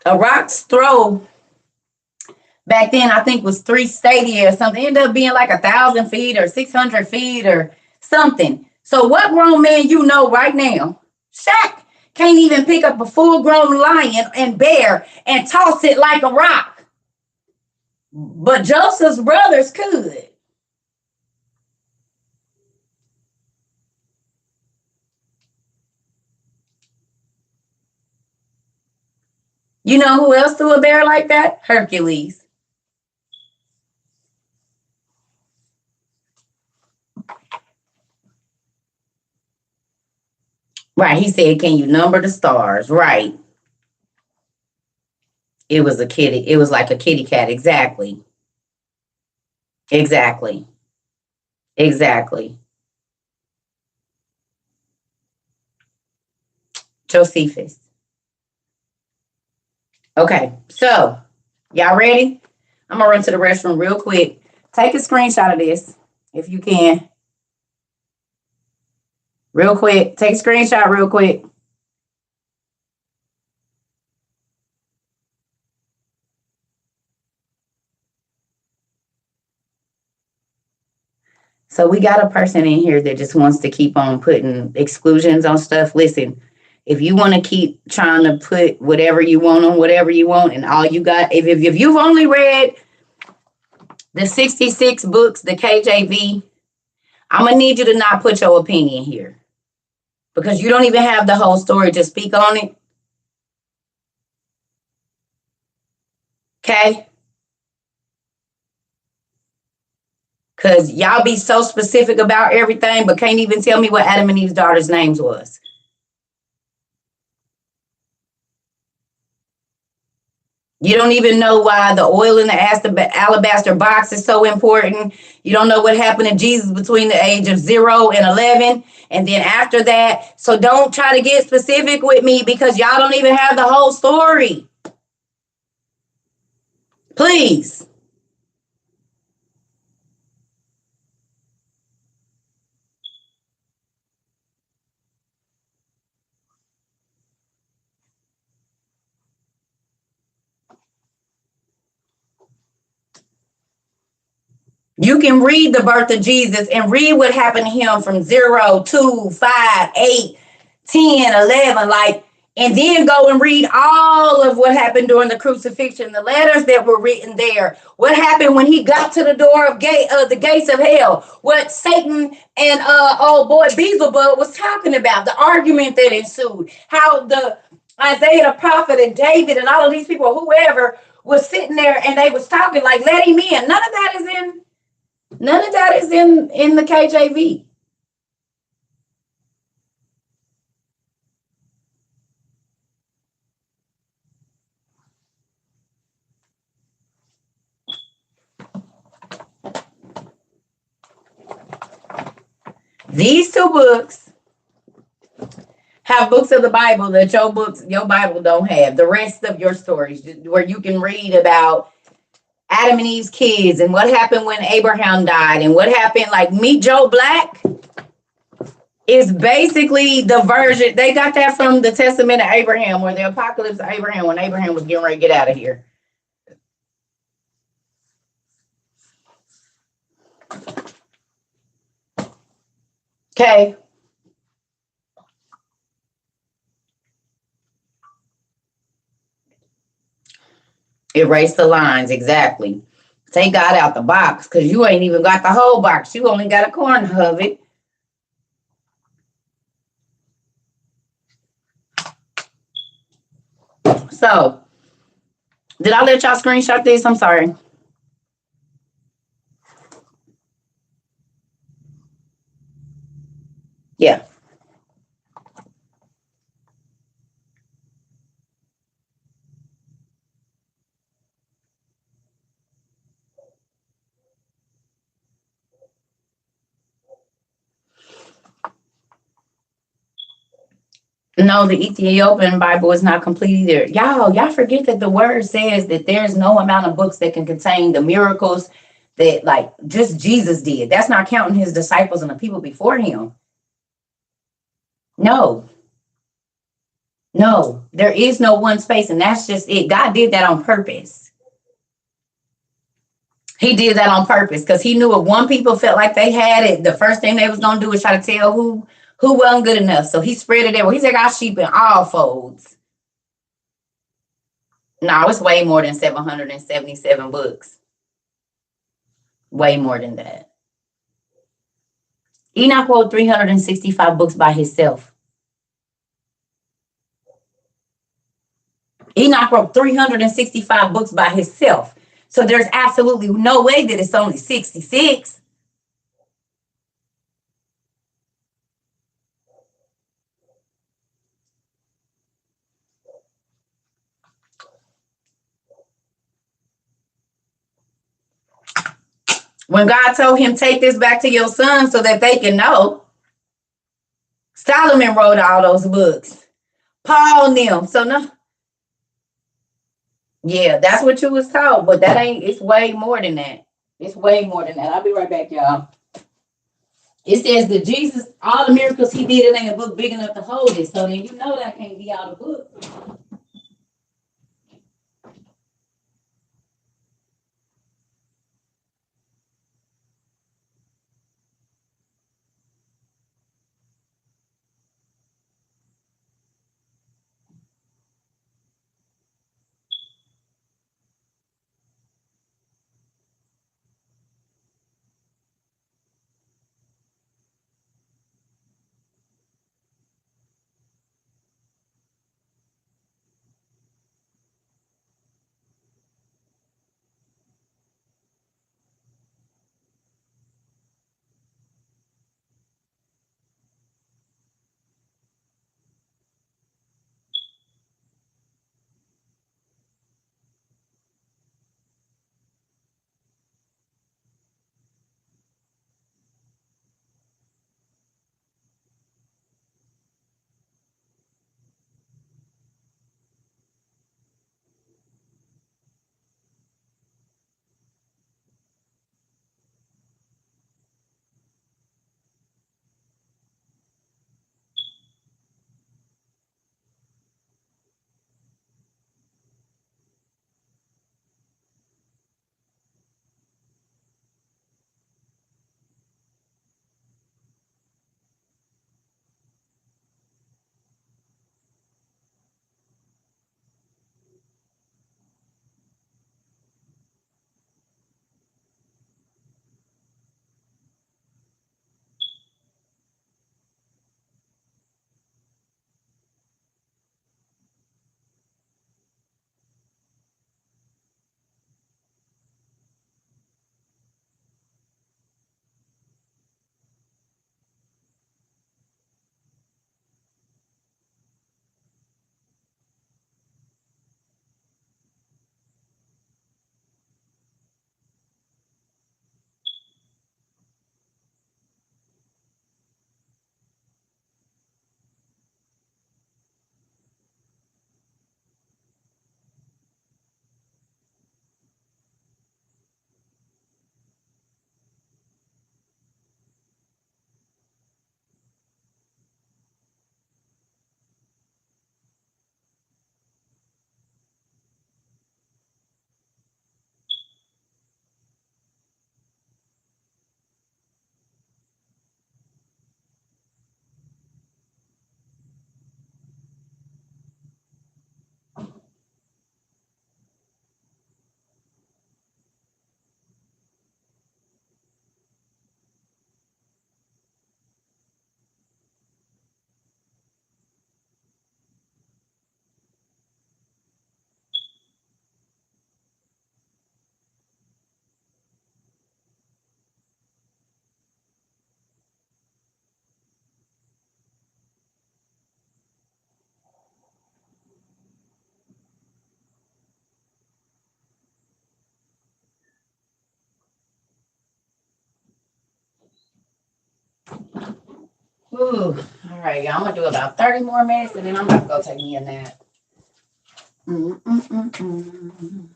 A rock's throw back then, I think, was 3 stadia or something. It ended up being like 1,000 feet or 600 feet or something. So what grown man you know right now, Shaq, can't even pick up a full-grown lion and bear and toss it like a rock? But Joseph's brothers could. You know who else threw a bear like that? Hercules. Right, he said, can you number the stars? Right. It was a kitty. It was like a kitty cat. Exactly. Exactly. Exactly. Josephus. Okay. So, y'all ready? I'm going to run to the restroom real quick. Take a screenshot of this if you can. Real quick. Take a screenshot real quick. So we got a person in here that just wants to keep on putting exclusions on stuff. Listen, if you want to keep trying to put whatever you want on whatever you want, and all you got, if you've only read the 66 books, the KJV, I'm gonna need you to not put your opinion here because you don't even have the whole story to speak on it. Okay? Because y'all be so specific about everything, but can't even tell me what Adam and Eve's daughter's names was. You don't even know why the oil in the alabaster box is so important. You don't know what happened to Jesus between the age of 0 and 11. And then after that. So don't try to get specific with me because y'all don't even have the whole story. Please. You can read the birth of Jesus and read what happened to him from 0, 2, 5, 8, 10, 11, like, and then go and read all of what happened during the crucifixion, the letters that were written there. What happened when he got to the door of the gates of hell? What Satan and old boy Beelzebub was talking about, the argument that ensued, how the Isaiah the prophet and David and all of these people, whoever, was sitting there and they was talking like, let him in. None of that is in the KJV. These two books have books of the Bible that your Bible don't have. The rest of your stories, where you can read about Adam and Eve's kids and what happened when Abraham died and what happened. Like Meet Joe Black is basically the version they got that from the Testament of Abraham, or the Apocalypse of Abraham, when Abraham was getting ready to get out of here. Okay. Erase the lines, exactly. Take God out the box because you ain't even got the whole box. You only got a corner of it. So, did I let y'all screenshot this? I'm sorry. Yeah. No, the Ethiopian Bible is not complete either. Y'all forget that the word says that there's no amount of books that can contain the miracles that like just Jesus did. That's not counting his disciples and the people before him. No, no, there is no one space, and that's just it. God did that on purpose. He did that on purpose because he knew if one people felt like they had it, the first thing they was gonna do is try to tell who wasn't good enough. So he spread it everywhere. He's like, "I sheep in all folds." No, it's way more than 777 books. Way more than that. Enoch wrote 365 books by himself. Enoch wrote 365 books by himself. So there's absolutely no way that it's only 66. When God told him, take this back to your son so that they can know, Solomon wrote all those books. Paul knew. So no, yeah, that's what you was told, but that ain't. It's way more than that. It's way more than that. I'll be right back, y'all. It says that Jesus, all the miracles he did, it ain't a book big enough to hold it. So then you know that can't be all the book. Ooh, all right, y'all. I'm gonna do about 30 more minutes, and then I'm gonna go take me a nap. Mm-mm-mm-mm.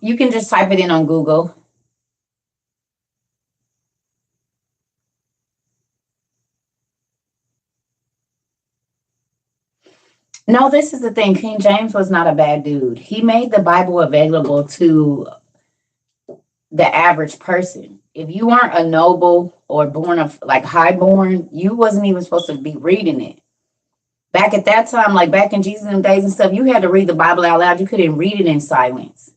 You can just type it in on Google. No, this is the thing. King James was not a bad dude. He made the Bible available to the average person. If you weren't a noble or born of like highborn, you wasn't even supposed to be reading it. Back at that time, like back in Jesus' days and stuff, you had to read the Bible out loud. You couldn't read it in silence.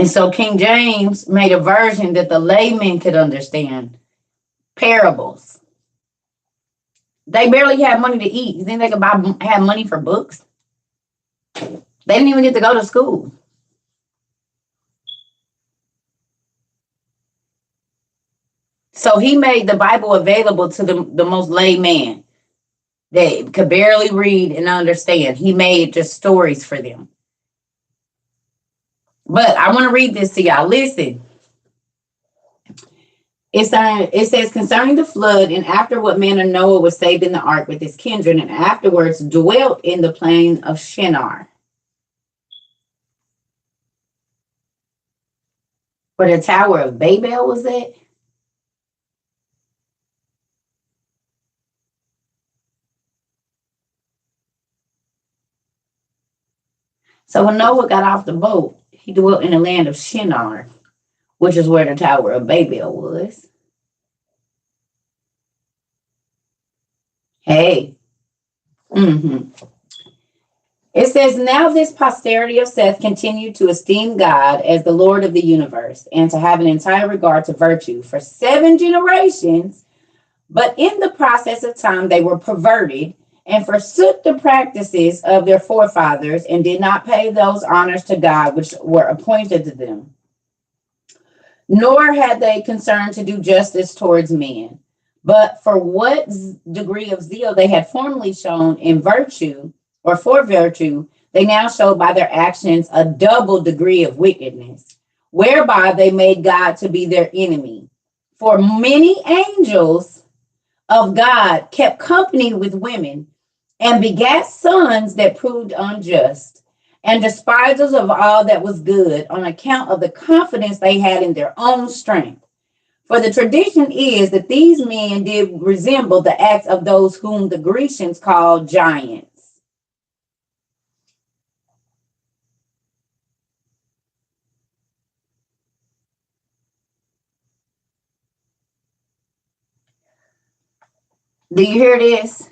And so King James made a version that the layman could understand. Parables. They barely had money to eat. You think they could have money for books? They didn't even get to go to school. So he made the Bible available to the most layman that could barely read and understand. He made just stories for them. But I want to read this to y'all. Listen. It says, concerning the flood, and after what manner Noah was saved in the ark with his kindred, and afterwards dwelt in the plain of Shinar, where the Tower of Babel was at. So when Noah got off the boat, he dwelt in the land of Shinar, which is where the Tower of Babel was. Hey. It says, now this posterity of Seth continued to esteem God as the Lord of the universe, and to have an entire regard to virtue for 7 generations. But in the process of time, they were perverted and forsook the practices of their forefathers, and did not pay those honors to God which were appointed to them. Nor had they concern to do justice towards men. But for what degree of zeal they had formerly shown in virtue, or for virtue, they now show by their actions a double degree of wickedness, whereby they made God to be their enemy. For many angels of God kept company with women, and begat sons that proved unjust, and despisers of all that was good, on account of the confidence they had in their own strength. For the tradition is that these men did resemble the acts of those whom the Grecians called giants. Do you hear this?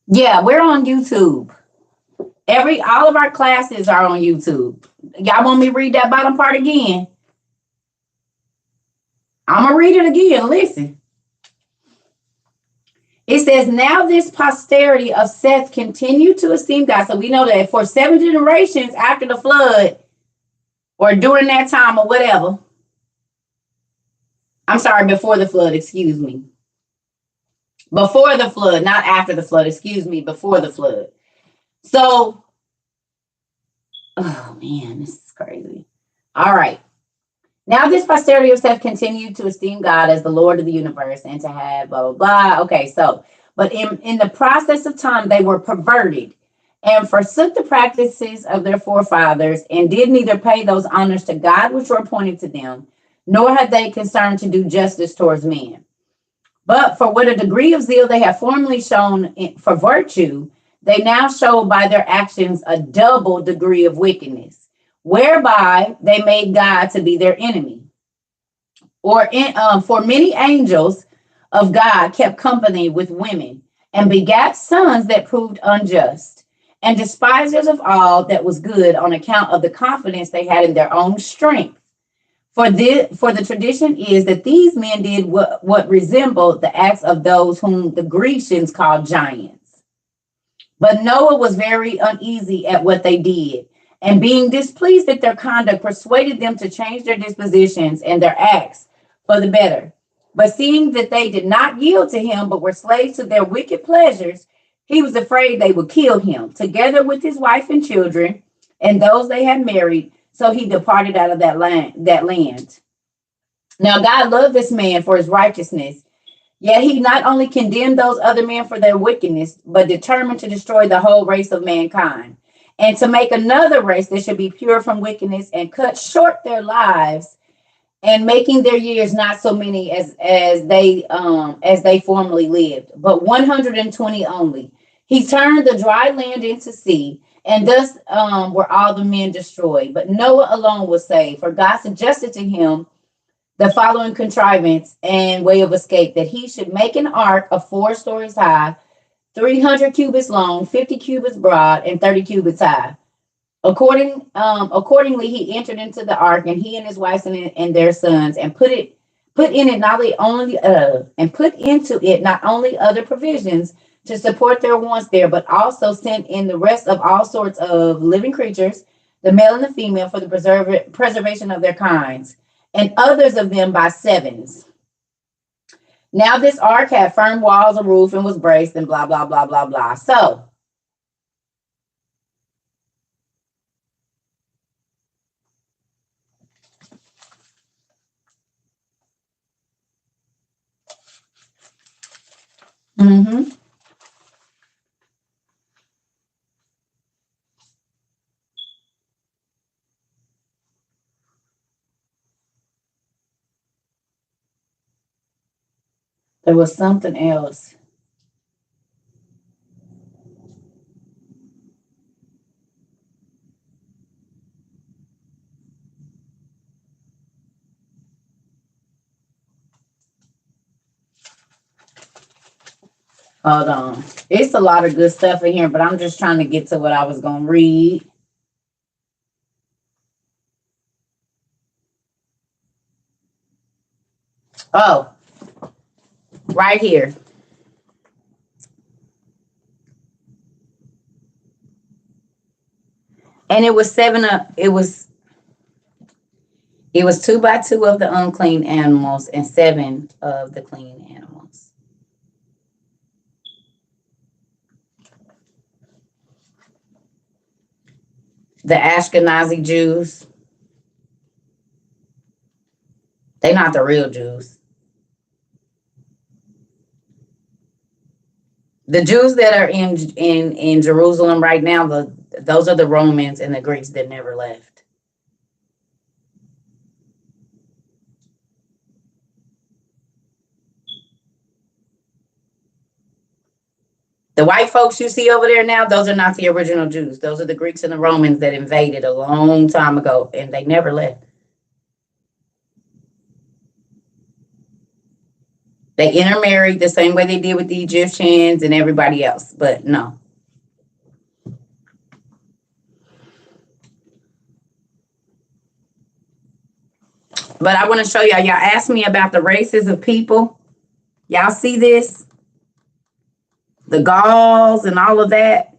Yeah, we're on YouTube. All of our classes are on YouTube. Y'all want me to read that bottom part again? I'm going to read it again. Listen. It says, now this posterity of Seth continued to esteem God. So we know that for 7 generations after the flood, or during that time, or whatever. I'm sorry, before the flood, excuse me. Before the flood, not after the flood, excuse me, before the flood. So, oh man, this is crazy. All right. Now this posterity of Seth continued to esteem God as the Lord of the universe, and to have blah, blah, blah. Okay, so, but in the process of time, they were perverted and forsook the practices of their forefathers, and did neither pay those honors to God which were appointed to them, nor had they concern to do justice towards men. But for what a degree of zeal they have formerly shown for virtue, they now show by their actions a double degree of wickedness, whereby they made God to be their enemy. For many angels of God kept company with women, and begat sons that proved unjust, and despisers of all that was good, on account of the confidence they had in their own strength. For the tradition is that these men did what resembled the acts of those whom the Grecians called giants. But Noah was very uneasy at what they did, and being displeased at their conduct, persuaded them to change their dispositions and their acts for the better. But seeing that they did not yield to him, but were slaves to their wicked pleasures, he was afraid they would kill him, together with his wife and children, and those they had married. So he departed out of that land. Now God loved this man for his righteousness, yet he not only condemned those other men for their wickedness, but determined to destroy the whole race of mankind, and to make another race that should be pure from wickedness, and cut short their lives, and making their years not so many as they formerly lived, but 120 only. He turned the dry land into sea, and thus were all the men destroyed. But Noah alone was saved, for God suggested to him the following contrivance and way of escape, that he should make an ark of 4 stories high, 300 cubits long, 50 cubits broad, and 30 cubits high. Accordingly, he entered into the ark, and he and his wives and their sons, and put into it not only other provisions to support their wants there, but also sent in the rest of all sorts of living creatures, the male and the female, for the preservation of their kinds, and others of them by sevens. Now this ark had firm walls, a roof, and was braced, and blah blah blah blah blah. So mm-hmm. There was something else. Hold on. It's a lot of good stuff in here, but I'm just trying to get to what I was going to read. Oh, right here. And it was it was 2 by 2 of the unclean animals and 7 of the clean animals. The Ashkenazi Jews, they're not the real Jews. The Jews that are in Jerusalem right now, those are the Romans and the Greeks that never left. The white folks you see over there now, those are not the original Jews. Those are the Greeks and the Romans that invaded a long time ago, and they never left. They intermarried the same way they did with the Egyptians and everybody else, but no. But I want to show y'all. Y'all asked me about the races of people. Y'all see this? The Gauls and all of that.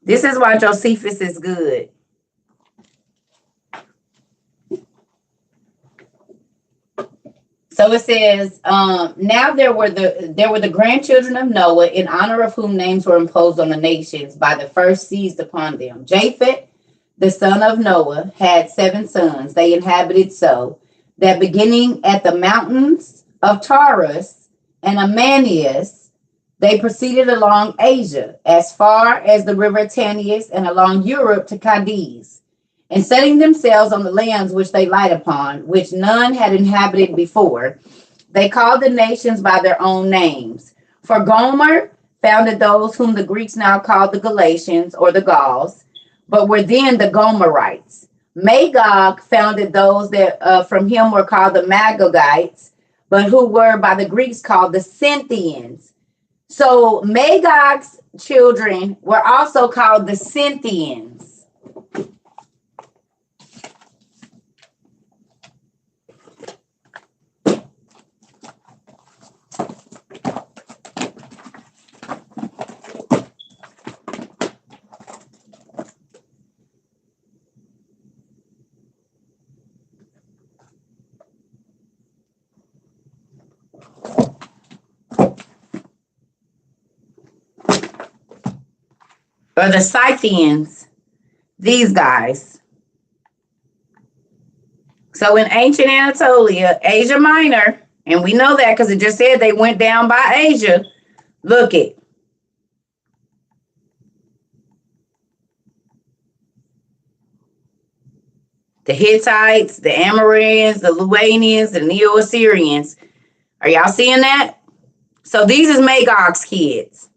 This is why Josephus is good. So it says, now there were the grandchildren of Noah, in honor of whom names were imposed on the nations by the first seized upon them. Japheth, the son of Noah, had 7 sons. They inhabited so that beginning at the mountains of Taurus and Amanias, they proceeded along Asia as far as the river Tanais and along Europe to Cadiz, and setting themselves on the lands which they light upon, which none had inhabited before, they called the nations by their own names. For Gomer founded those whom the Greeks now call the Galatians or the Gauls, but were then the Gomerites. Magog founded those that from him were called the Magogites, but who were by the Greeks called the Scythians. So Magog's children were also called the Scythians. Or the Scythians, these guys. So in ancient Anatolia, Asia Minor, and we know that because it just said they went down by Asia. Look it. The Hittites, the Amorians, the Luanians, the Neo-Assyrians. Are y'all seeing that? So these is Magog's kids.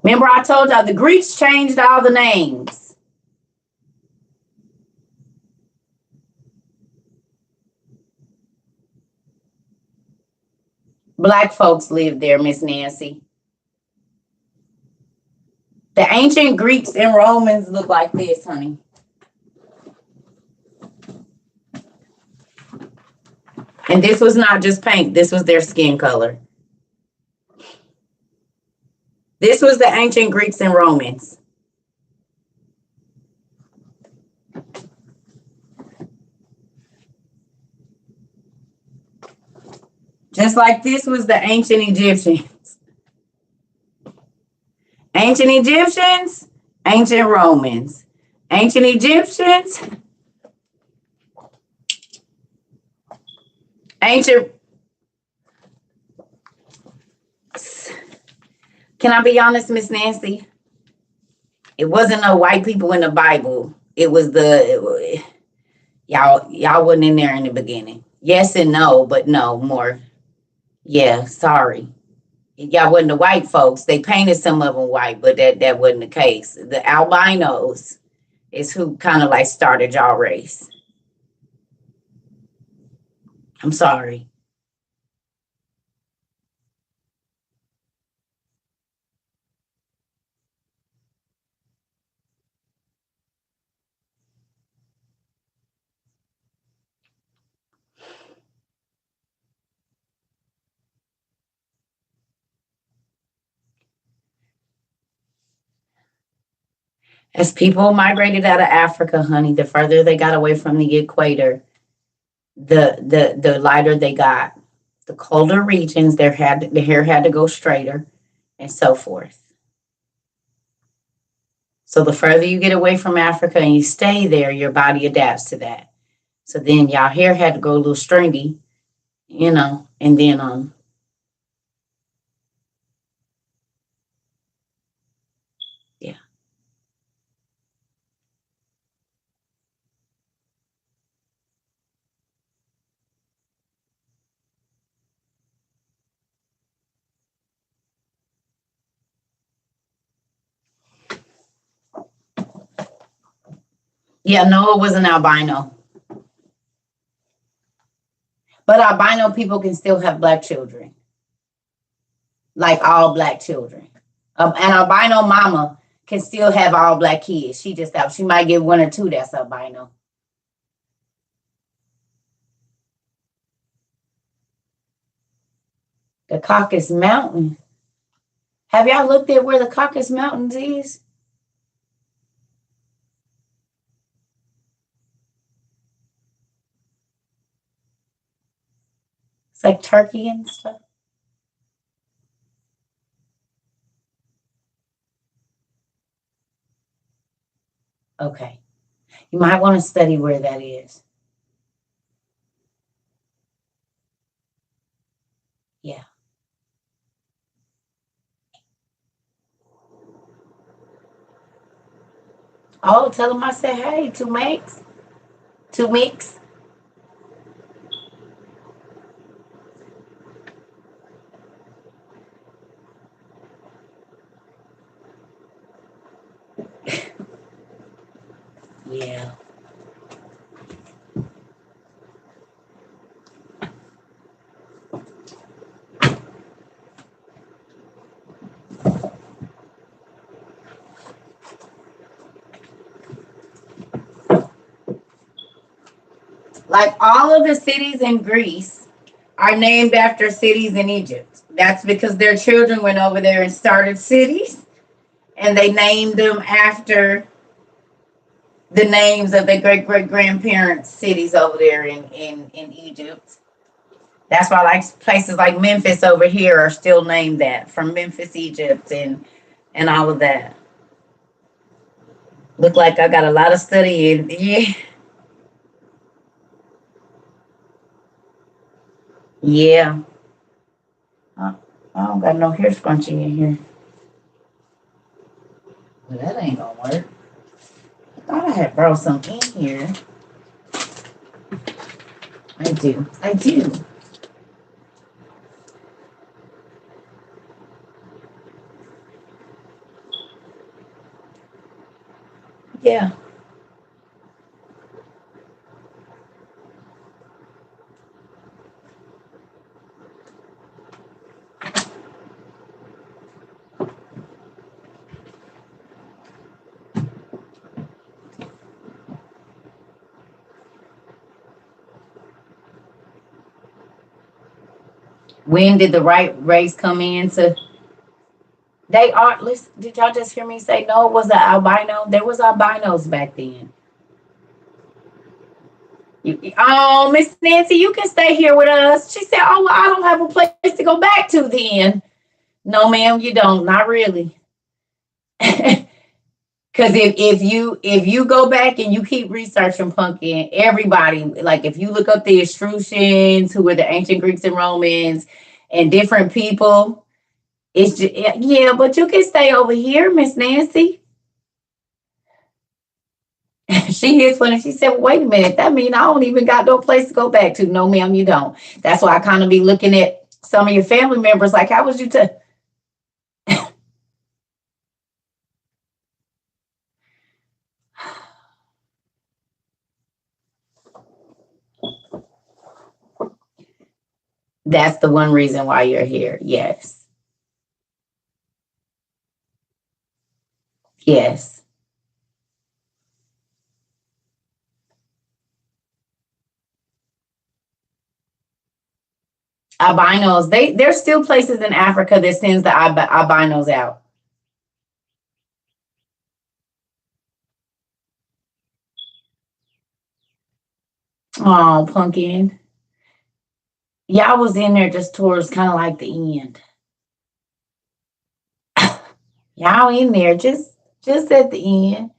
Remember I told y'all the Greeks changed all the names. Black folks lived there, Miss Nancy. The ancient Greeks and Romans look like this, honey. And this was not just paint. This was their skin color. This was the ancient Greeks and Romans. Just like this was the ancient Egyptians. Ancient Egyptians, ancient Romans. Ancient Egyptians, ancient. Can I be honest, Miss Nancy? It wasn't no white people in the Bible. It was y'all wasn't in there in the beginning. Yes and no, but no more. Yeah, sorry. Y'all wasn't the white folks. They painted some of them white, but that wasn't the case. The albinos is who kind of like started y'all race. I'm sorry. As people migrated out of Africa, honey, the further they got away from the equator, the lighter they got. The colder regions, the hair had to go straighter, and so forth. So the further you get away from Africa and you stay there, your body adapts to that. So then y'all hair had to go a little stringy, and then yeah. Yeah, Noah was an albino. But albino people can still have black children. Like all black children. An albino mama can still have all black kids. She might get one or two that's albino. The Caucasus Mountain. Have y'all looked at where the Caucasus Mountains is? It's like Turkey and stuff. Okay. You might want to study where that is. Yeah. Oh, tell them I said, hey, two mix. Two mix. Yeah. Like all of the cities in Greece are named after cities in Egypt. That's because their children went over there and started cities, and they named them after the names of their great great grandparents' cities over there in Egypt. That's why like places like Memphis over here are still named that from Memphis, Egypt, and all of that. Look like I got a lot of studying. Yeah. Yeah. I don't got no hair scrunchie in here. Well, that ain't gonna work. I thought I had brought some in here. I do. I do. Yeah. When did the right race come in to? They are. Listen, did y'all just hear me say no? It was an albino. There was albinos back then. Oh, Miss Nancy, you can stay here with us. She said, "Oh, well, I don't have a place to go back to then." No, ma'am, you don't. Not really. Because if you go back and you keep researching pumpkin, everybody, like if you look up the Etruscans, who were the ancient Greeks and Romans, and different people, it's just, yeah. But you can stay over here, Miss Nancy. She is funny. She said, well, "Wait a minute. That means I don't even got no place to go back to." No, ma'am, you don't. That's why I kind of be looking at some of your family members like, "How was you to?" That's the one reason why you're here. Yes, yes. Albinos. There's still places in Africa that sends the albinos out. Oh, pumpkin. Y'all was in there just towards kind of like the end. Y'all in there just at the end,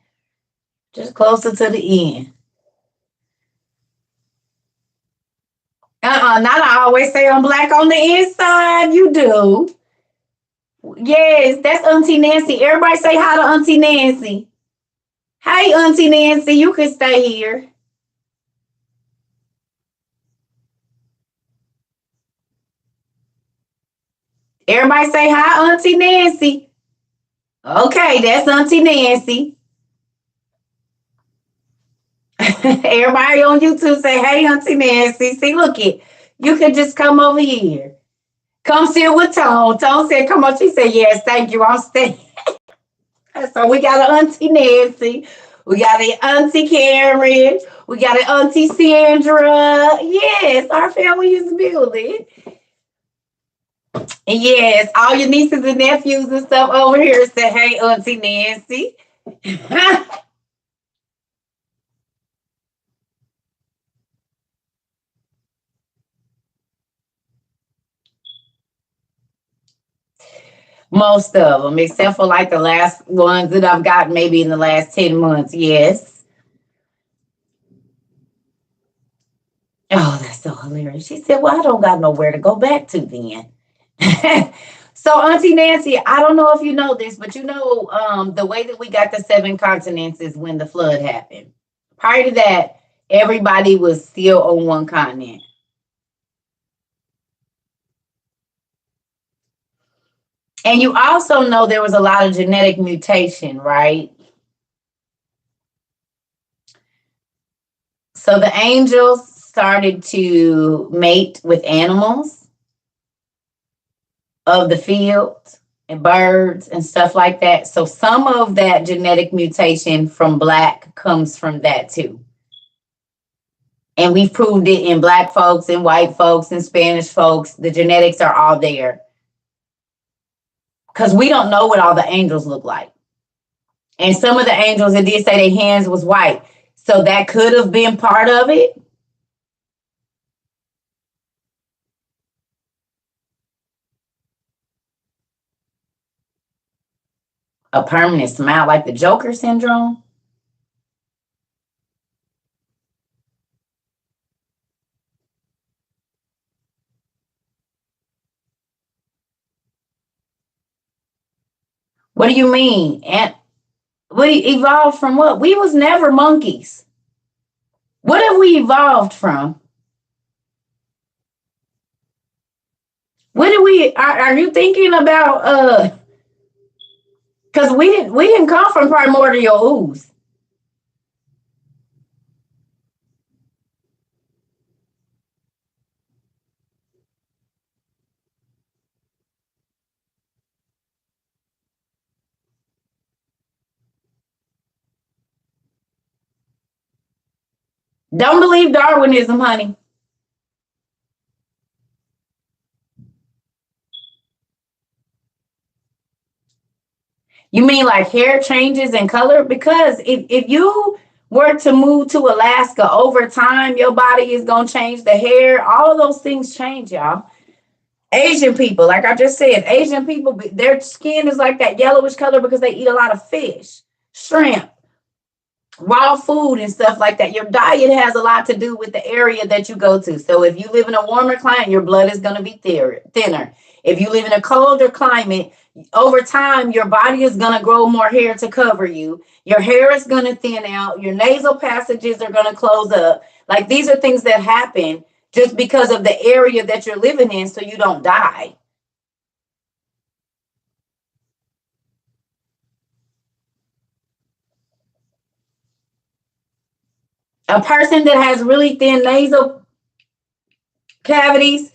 just closer to the end. Not I always say I'm black on the inside. You do. Yes, that's Auntie Nancy. Everybody say hi to Auntie Nancy. Hey, Auntie Nancy, you can stay here. Everybody say hi, Auntie Nancy. Okay, that's Auntie Nancy. Everybody on YouTube say, hey, Auntie Nancy. See, look it. You can just come over here. Come sit with Tone. Tone said, come on. She said, yes, thank you. I'm staying. So we got an Auntie Nancy. We got an Auntie Karen. We got an Auntie Sandra. Yes, our family is building. And yes, all your nieces and nephews and stuff over here say, hey, Auntie Nancy. Most of them, except for like the last ones that I've gotten maybe in the last 10 months. Yes. Oh, that's so hilarious. She said, well, I don't got nowhere to go back to then. So, Auntie Nancy, I don't know if you know this, but the way that we got the seven continents is when the flood happened. Prior to that, everybody was still on one continent. And you also know there was a lot of genetic mutation, right? So the angels started to mate with animals of the field and birds and stuff like that. So some of that genetic mutation from black comes from that too. And we've proved it in black folks and white folks and Spanish folks. The genetics are all there. Because we don't know what all the angels look like. And some of the angels, it did say their hands was white. So that could have been part of it. A permanent smile, like the Joker syndrome. What do you mean? And we evolved from what? We was never monkeys. What have we evolved from? What do are you thinking about because we didn't come from primordial ooze. Don't believe Darwinism, honey. You mean like hair changes in color? Because if you were to move to Alaska over time, your body is going to change. The hair, all of those things change, y'all. Asian people, like I just said, Asian people, their skin is like that yellowish color because they eat a lot of fish, shrimp, raw food and stuff like that. Your diet has a lot to do with the area that you go to. So if you live in a warmer climate, your blood is going to be thinner. If you live in a colder climate, over time, your body is going to grow more hair to cover you. Your hair is going to thin out. Your nasal passages are going to close up. Like these are things that happen just because of the area that you're living in so you don't die. A person that has really thin nasal cavities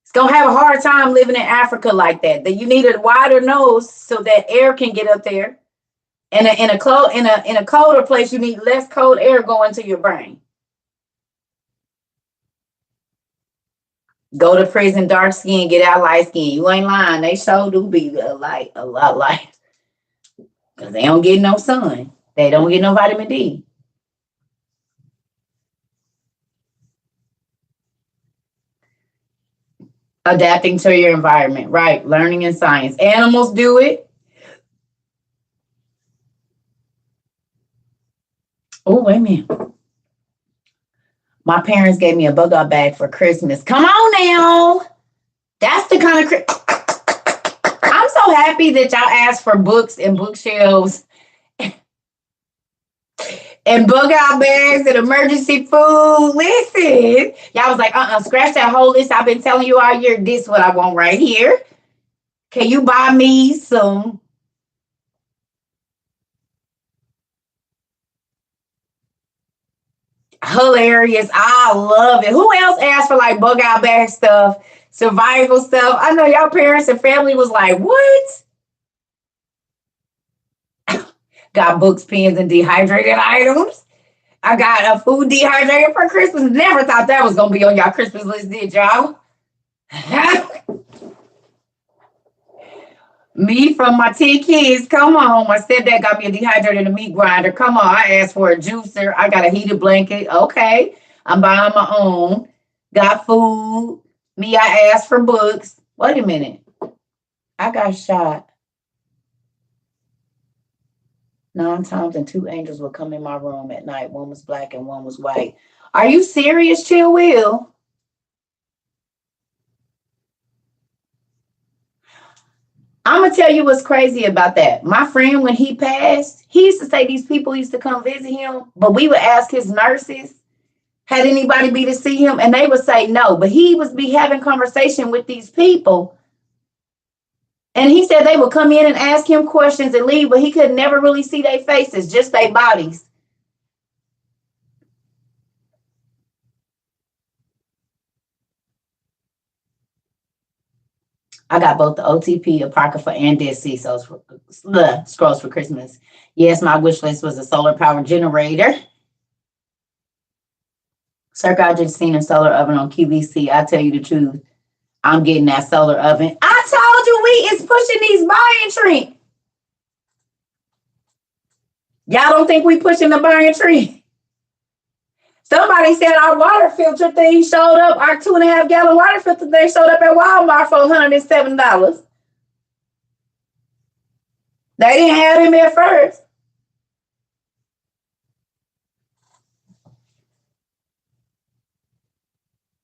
is going to have a hard time living in Africa like that. That you need a wider nose so that air can get up there. And in a colder place, you need less cold air going to your brain. Go to prison, dark skin, get out light skin. You ain't lying. They sure do be a lot light. Because they don't get no sun. They don't get no vitamin D. Adapting to your environment, right? Learning and science. Animals do it. Oh, wait a minute. My parents gave me a bug-out bag for Christmas. Come on now. That's the kind of... I'm so happy that y'all asked for books and bookshelves and bug-out bags and emergency food. Listen. Y'all was like, scratch that whole list. I've been telling you all year, this is what I want right here. Can you buy me some... Hilarious. I love it. Who else asked for like bug out bag stuff, survival stuff? I know y'all parents and family was like, what? Got books, pens, and dehydrated items. I got a food dehydrator for Christmas. Never thought that was gonna be on y'all Christmas list, did y'all? Me from my 10 kids. Come on. My stepdad got me a dehydrator and a meat grinder. Come on. I asked for a juicer. I got a heated blanket. Okay. I'm buying my own. Got food. Me, I asked for books. Wait a minute. I got shot 9 times and 2 angels would come in my room at night. One was black and one was white. Are you serious, Chill Will? I'm going to tell you what's crazy about that. My friend, when he passed, he used to say these people used to come visit him, but we would ask his nurses, had anybody be to see him? And they would say no, but he would be having conversation with these people. And he said they would come in and ask him questions and leave, but he could never really see their faces, just their bodies. I got both the OTP, Apocrypha, and Dead Sea Scrolls for Christmas. Yes, my wish list was a solar power generator. Circa, I just seen a solar oven on QVC. I tell you the truth, I'm getting that solar oven. I told you we is pushing these buying trend. Y'all don't think we pushing the buying trend? Somebody said our water filter thing showed up, our 2.5 gallon water filter thing showed up at Walmart for $107. They didn't have him at first.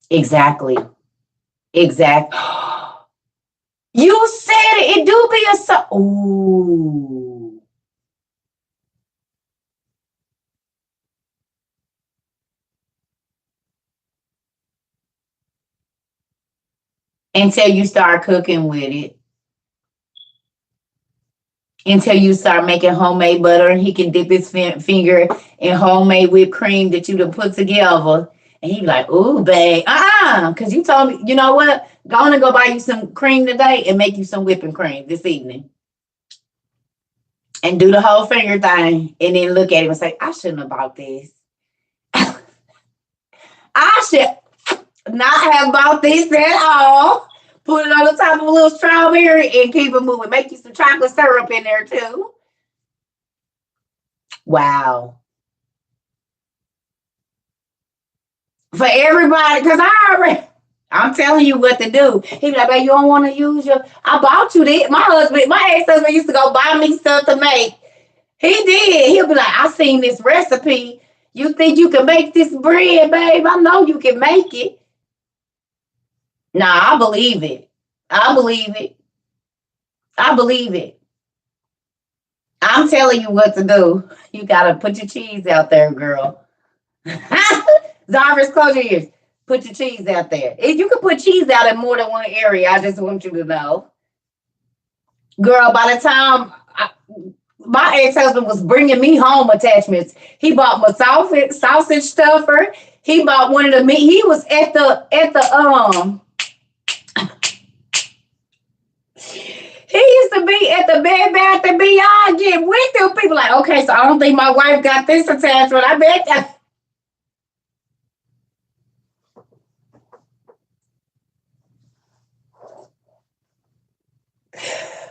Exactly. Exactly. You said it. It do be a so. Ooh. Until you start cooking with it. Until you start making homemade butter and he can dip his finger in homemade whipped cream that you done put together. And he be like, ooh, babe, because you told me, you know what? Go buy you some cream today and make you some whipping cream this evening. And do the whole finger thing. And then look at him and say, I shouldn't have bought this. I should not have bought this at all. Put it on the top of a little strawberry and keep it moving. Make you some chocolate syrup in there too. Wow. For everybody, because I'm telling you what to do. He be like, "Babe, you don't want to use your, I bought you this." My ex-husband used to go buy me stuff to make. He did. He'll be like, "I seen this recipe. You think you can make this bread, babe? I know you can make it." Nah, I believe it. I believe it. I believe it. I'm telling you what to do. You gotta put your cheese out there, girl. Zarvis, close your ears. Put your cheese out there. If you can put cheese out in more than one area, I just want you to know. Girl, by the time my ex-husband was bringing me home attachments, he bought my sausage stuffer. He bought one of the meat. He was at the he used to be at the Bed Bath and Beyond getting with them people like, okay, so I don't think my wife got this attachment. I bet.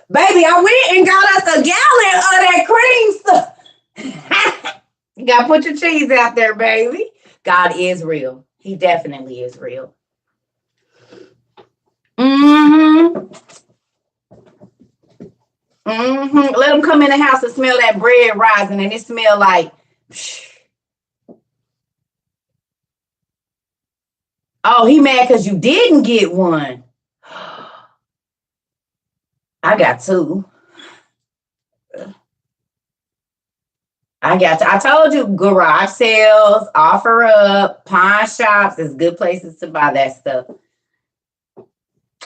Baby, I went and got us a gallon of that cream stuff. You gotta put your cheese out there, baby. God is real. He definitely is real. Mm-hmm. Mm-hmm. Let them come in the house and smell that bread rising, and it smell like. Oh, he mad because you didn't get one. I got two. I told you, garage sales, offer up, pawn shops is good places to buy that stuff.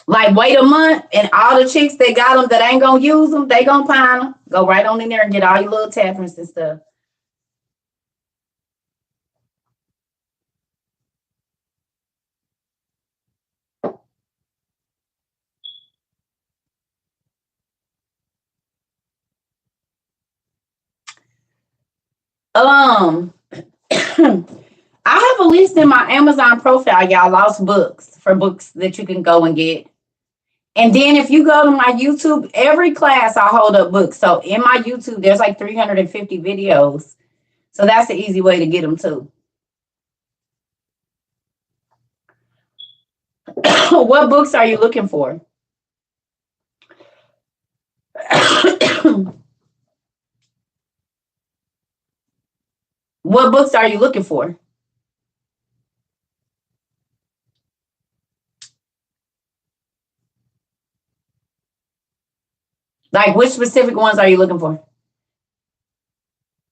Like wait a month, and all the chicks that got them that ain't gonna use them, they gonna pawn them. Go right on in there and get all your little attachments and stuff. Um, I have a list in my Amazon profile, y'all. Lost books for books that you can go and get. And then if you go to my YouTube, every class I hold up books. So in my YouTube, there's like 350 videos. So that's an easy way to get them too. What books are you looking for? What books are you looking for? Like which specific ones are you looking for?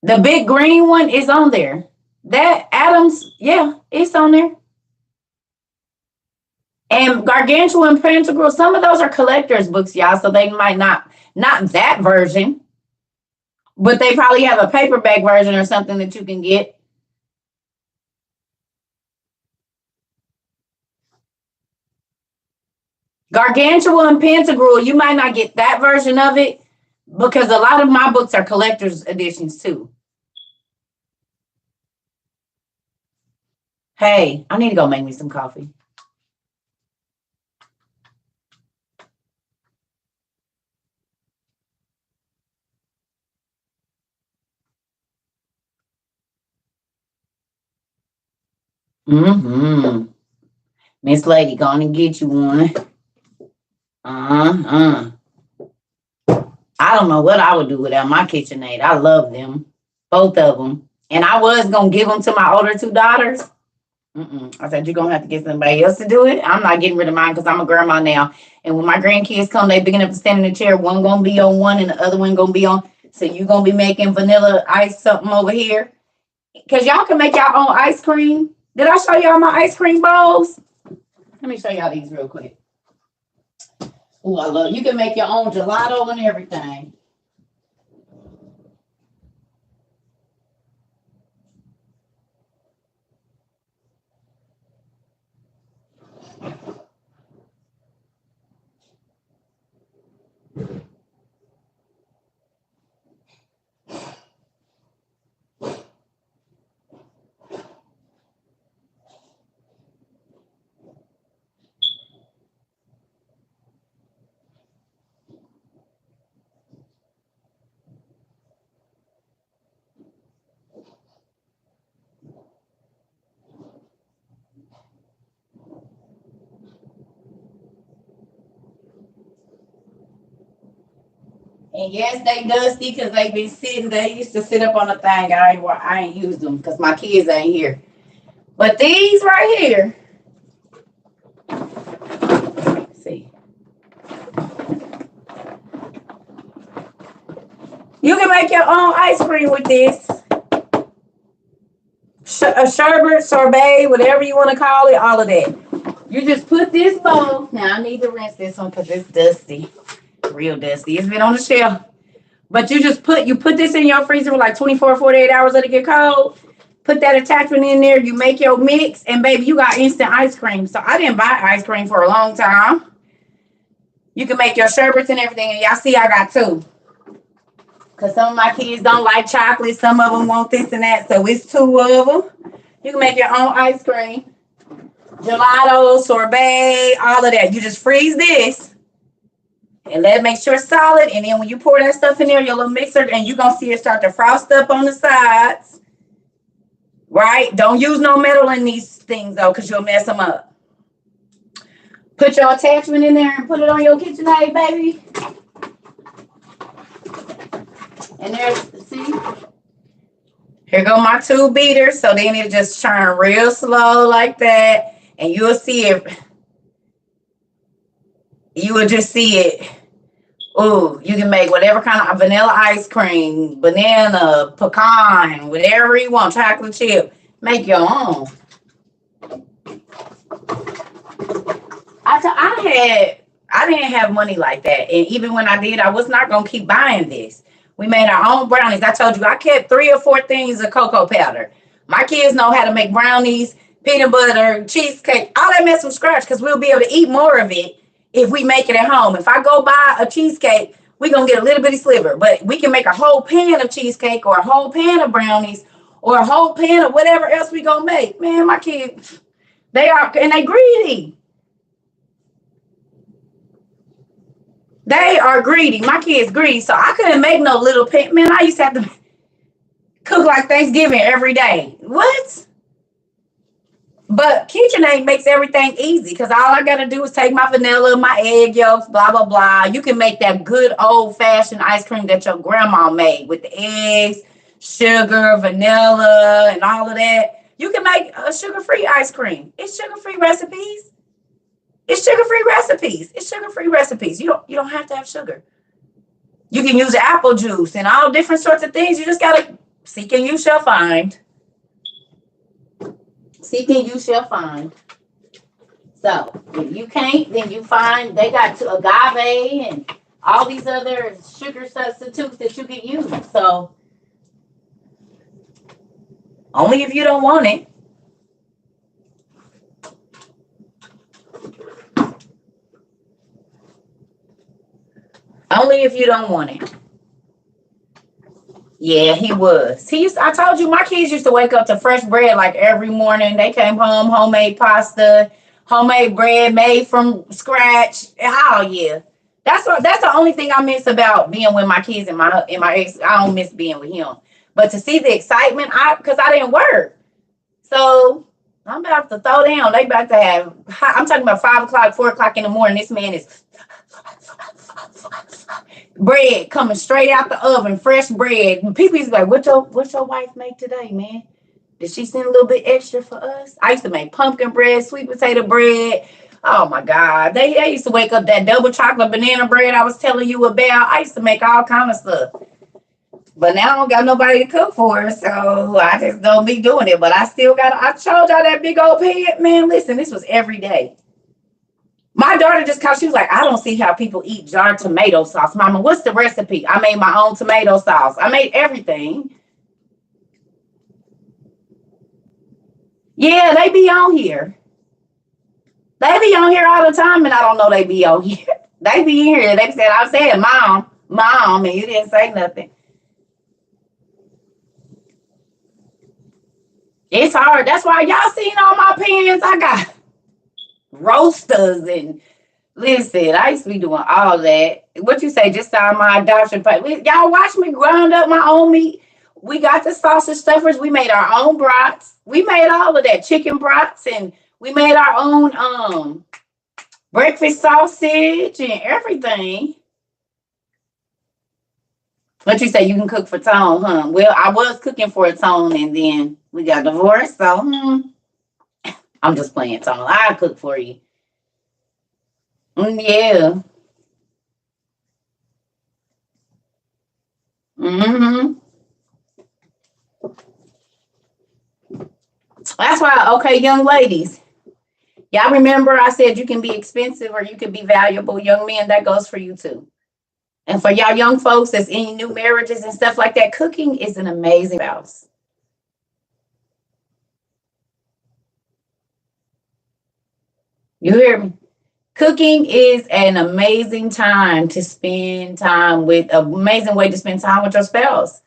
The big green one is on there. That Adams, yeah, it's on there. And Gargantuan Pentacle, some of those are collector's books, y'all. So they might not that version, but they probably have a paperback version or something that you can get. Gargantuan Pentacle, you might not get that version of it because a lot of my books are collector's editions too. Hey, I need to go make me some coffee. Mm-hmm. Miss Lady, go on and get you one. Uh-huh. I don't know what I would do without my KitchenAid. I love them, both of them. And I was going to give them to my older two daughters. I said, you're going to have to get somebody else to do it. I'm not getting rid of mine because I'm a grandma now. And when my grandkids come, they big enough to stand in the chair. One going to be on one and the other one going to be on. So you're going to be making vanilla ice something over here. Because y'all can make your own ice cream. Did I show y'all my ice cream bowls? Let me show y'all these real quick. Oh, I love, you can make your own gelato and everything. And yes, they dusty because they been sitting. They used to sit up on the thing. I ain't used them because my kids ain't here. But these right here, see, you can make your own ice cream with this. A sherbet, sorbet, whatever you want to call it, all of that. You just put this bowl. Now I need to rinse this one because it's dusty, real dusty. It's been on the shelf. But you put this in your freezer for like 24, 48 hours, let it get cold. Put that attachment in there. You make your mix, and baby, you got instant ice cream. So I didn't buy ice cream for a long time. You can make your sherbets and everything, and y'all see I got two. Because some of my kids don't like chocolate. Some of them want this and that. So it's two of them. You can make your own ice cream. Gelato, sorbet, all of that. You just freeze this. And let it make sure it's solid. And then when you pour that stuff in there, your little mixer, and you're going to see it start to frost up on the sides. Right? Don't use no metal in these things, though, because you'll mess them up. Put your attachment in there and put it on your KitchenAid, baby. And there's, see? Here go my two beaters. So then it just churn real slow like that. And you'll see it. You will just see it. Ooh, you can make whatever kind of vanilla ice cream, banana, pecan, whatever you want, chocolate chip. Make your own. I didn't have money like that. And even when I did, I was not going to keep buying this. We made our own brownies. I told you, I kept 3 or 4 things of cocoa powder. My kids know how to make brownies, peanut butter, cheesecake, all that mess from scratch because we'll be able to eat more of it if we make it at home. If I go buy a cheesecake, we're going to get a little bitty sliver. But we can make a whole pan of cheesecake or a whole pan of brownies or a whole pan of whatever else we going to make. Man, my kids, they greedy. They are greedy. My kids greedy. So I couldn't make no little pan. Man, I used to have to cook like Thanksgiving every day. What? But KitchenAid makes everything easy because all I got to do is take my vanilla, my egg yolks, blah, blah, blah. You can make that good old-fashioned ice cream that your grandma made with the eggs, sugar, vanilla, and all of that. You can make a sugar-free ice cream. It's sugar-free recipes. It's sugar-free recipes. It's sugar-free recipes. You don't have to have sugar. You can use apple juice and all different sorts of things. You just got to seek and you shall find. Seek and you shall find. So if you can't, then you find they got agave and all these other sugar substitutes that you can use. So only if you don't want it. Only if you don't want it. Yeah, he was. I told you my kids used to wake up to fresh bread like every morning. They came home, homemade pasta, homemade bread made from scratch. Oh yeah. That's the only thing I miss about being with my kids and my ex. I don't miss being with him. But to see the excitement, because I didn't work. So I'm about to throw down. They about to have, I'm talking about 5 o'clock, 4 o'clock in the morning. This man is bread coming straight out the oven, fresh bread. And people used to be like, what's your wife make today, man? Did she send a little bit extra for us? I used to make pumpkin bread, sweet potato bread. Oh my God. They used to wake up that double chocolate banana bread I was telling you about. I used to make all kind of stuff. But now I don't got nobody to cook for, so I just don't be doing it. But I showed y'all that big old pan. Man, listen, this was every day. My daughter just called. She was like, I don't see how people eat jarred tomato sauce. Mama, what's the recipe? I made my own tomato sauce. I made everything. Yeah, they be on here. They be on here all the time, and I don't know they be on here. They be in here. They said, I said, mom, and you didn't say nothing. It's hard. That's why y'all seen all my pans. I got roasters and listen, I used to be doing all that. What you say, just on my adoption plate. Y'all watch me grind up my own meat. We got the sausage stuffers. We made our own brats. We made all of that chicken brats, and we made our own breakfast sausage and everything. What you say, you can cook for Tone, huh? Well, I was cooking for a Tone and then we got divorced, so I'm just playing, Tone. I'll cook for you. Yeah. Mm-hmm. That's why, okay, young ladies, y'all remember I said you can be expensive or you can be valuable. Young men, that goes for you too. And for y'all young folks that's in new marriages and stuff like that, cooking is an amazing spouse. You hear me? Cooking is an amazing time to spend time with, an amazing way to spend time with your spouse.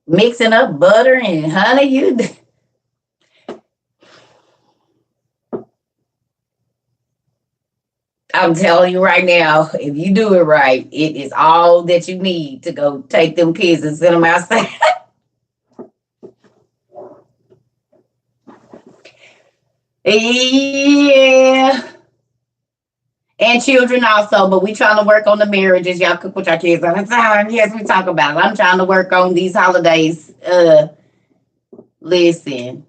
Mixing up butter and honey, I'm telling you right now, if you do it right, it is all that you need to go take them kids and send them outside. Yeah. And children also, but we trying to work on the marriages. Y'all cook with your kids all the time. Yes, we talk about it. I'm trying to work on these holidays. Listen,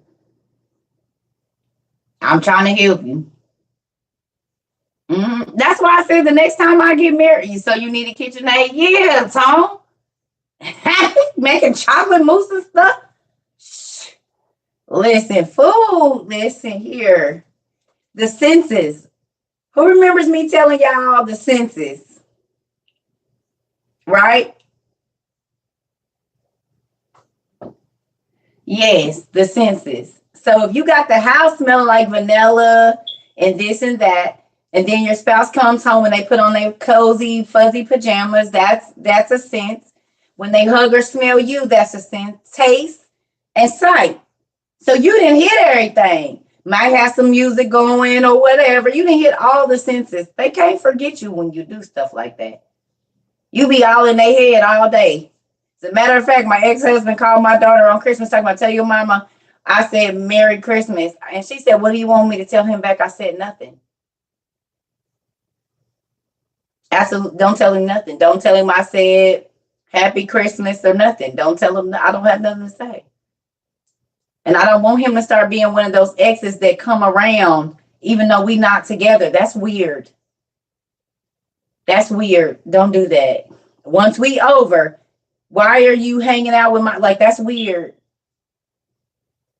I'm trying to help you. That's why I said the next time I get married, so you need a KitchenAid. Yeah, Tom. Making chocolate mousse and stuff. Shh. Listen, food. Listen here. The senses. Who remembers me telling y'all the senses? Right? Yes, the senses. So if you got the house smelling like vanilla and this and that, and then your spouse comes home and they put on their cozy, fuzzy pajamas, that's a sense. When they hug or smell you, that's a sense. Taste and sight. So you didn't hit everything. Might have some music going or whatever. You didn't hit all the senses. They can't forget you when you do stuff like that. You be all in their head all day. As a matter of fact, my ex-husband called my daughter on Christmas talking about, tell your mama, I said, Merry Christmas. And she said, what do you want me to tell him back? I said, nothing. Absolutely. Don't tell him nothing. Don't tell him I said Happy Christmas or nothing. Don't tell him I don't have nothing to say. And I don't want him to start being one of those exes that come around even though we not together. That's weird. That's weird. Don't do that. Once we over, why are you hanging out with my, like, that's weird.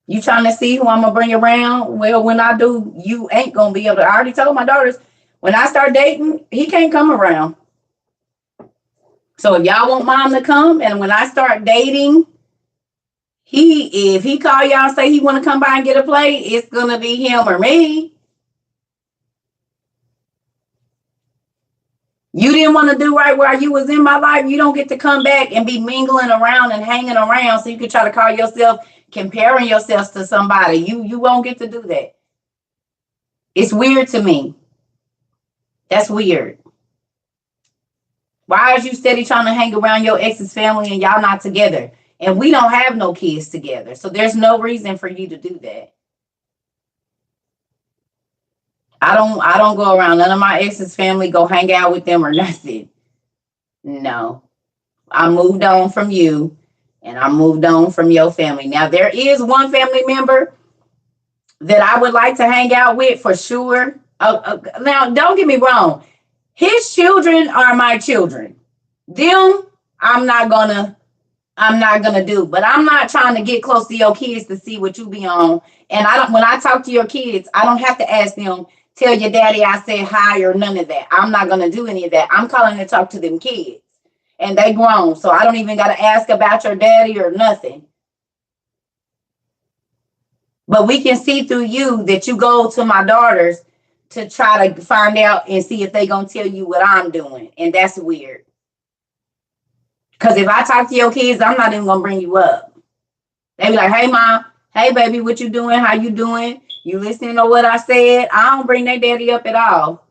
You trying to see who I'm gonna bring around? Well, when I do, you ain't gonna be able to. I already told my daughters when I start dating, he can't come around. So if y'all want mom to come, and when I start dating, if he call y'all and say he want to come by and get a plate, it's gonna be him or me. You didn't want to do right while you was in my life. You don't get to come back and be mingling around and hanging around so you can try to call yourself comparing yourselves to somebody. You won't get to do that. It's weird to me. That's weird. Why is you steady trying to hang around your ex's family and y'all not together? And we don't have no kids together. So there's no reason for you to do that. I don't go around none of my ex's family, go hang out with them or nothing. No. I moved on from you and I moved on from your family. Now there is one family member that I would like to hang out with for sure. Now don't get me wrong. His children are my children. Them, I'm not gonna do. But I'm not trying to get close to your kids to see what you be on. And I don't. When I talk to your kids, I don't have to ask them, tell your daddy I said hi or none of that. I'm not gonna do any of that. I'm calling to talk to them kids, and they grown, so I don't even gotta ask about your daddy or nothing. But we can see through you that you go to my daughters to try to find out and see if they gonna tell you what I'm doing, and that's weird. Because if I talk to your kids, I'm not even gonna bring you up. They be like, "Hey, mom. Hey, baby. What you doing? How you doing? You listening to what I said?" I don't bring their daddy up at all.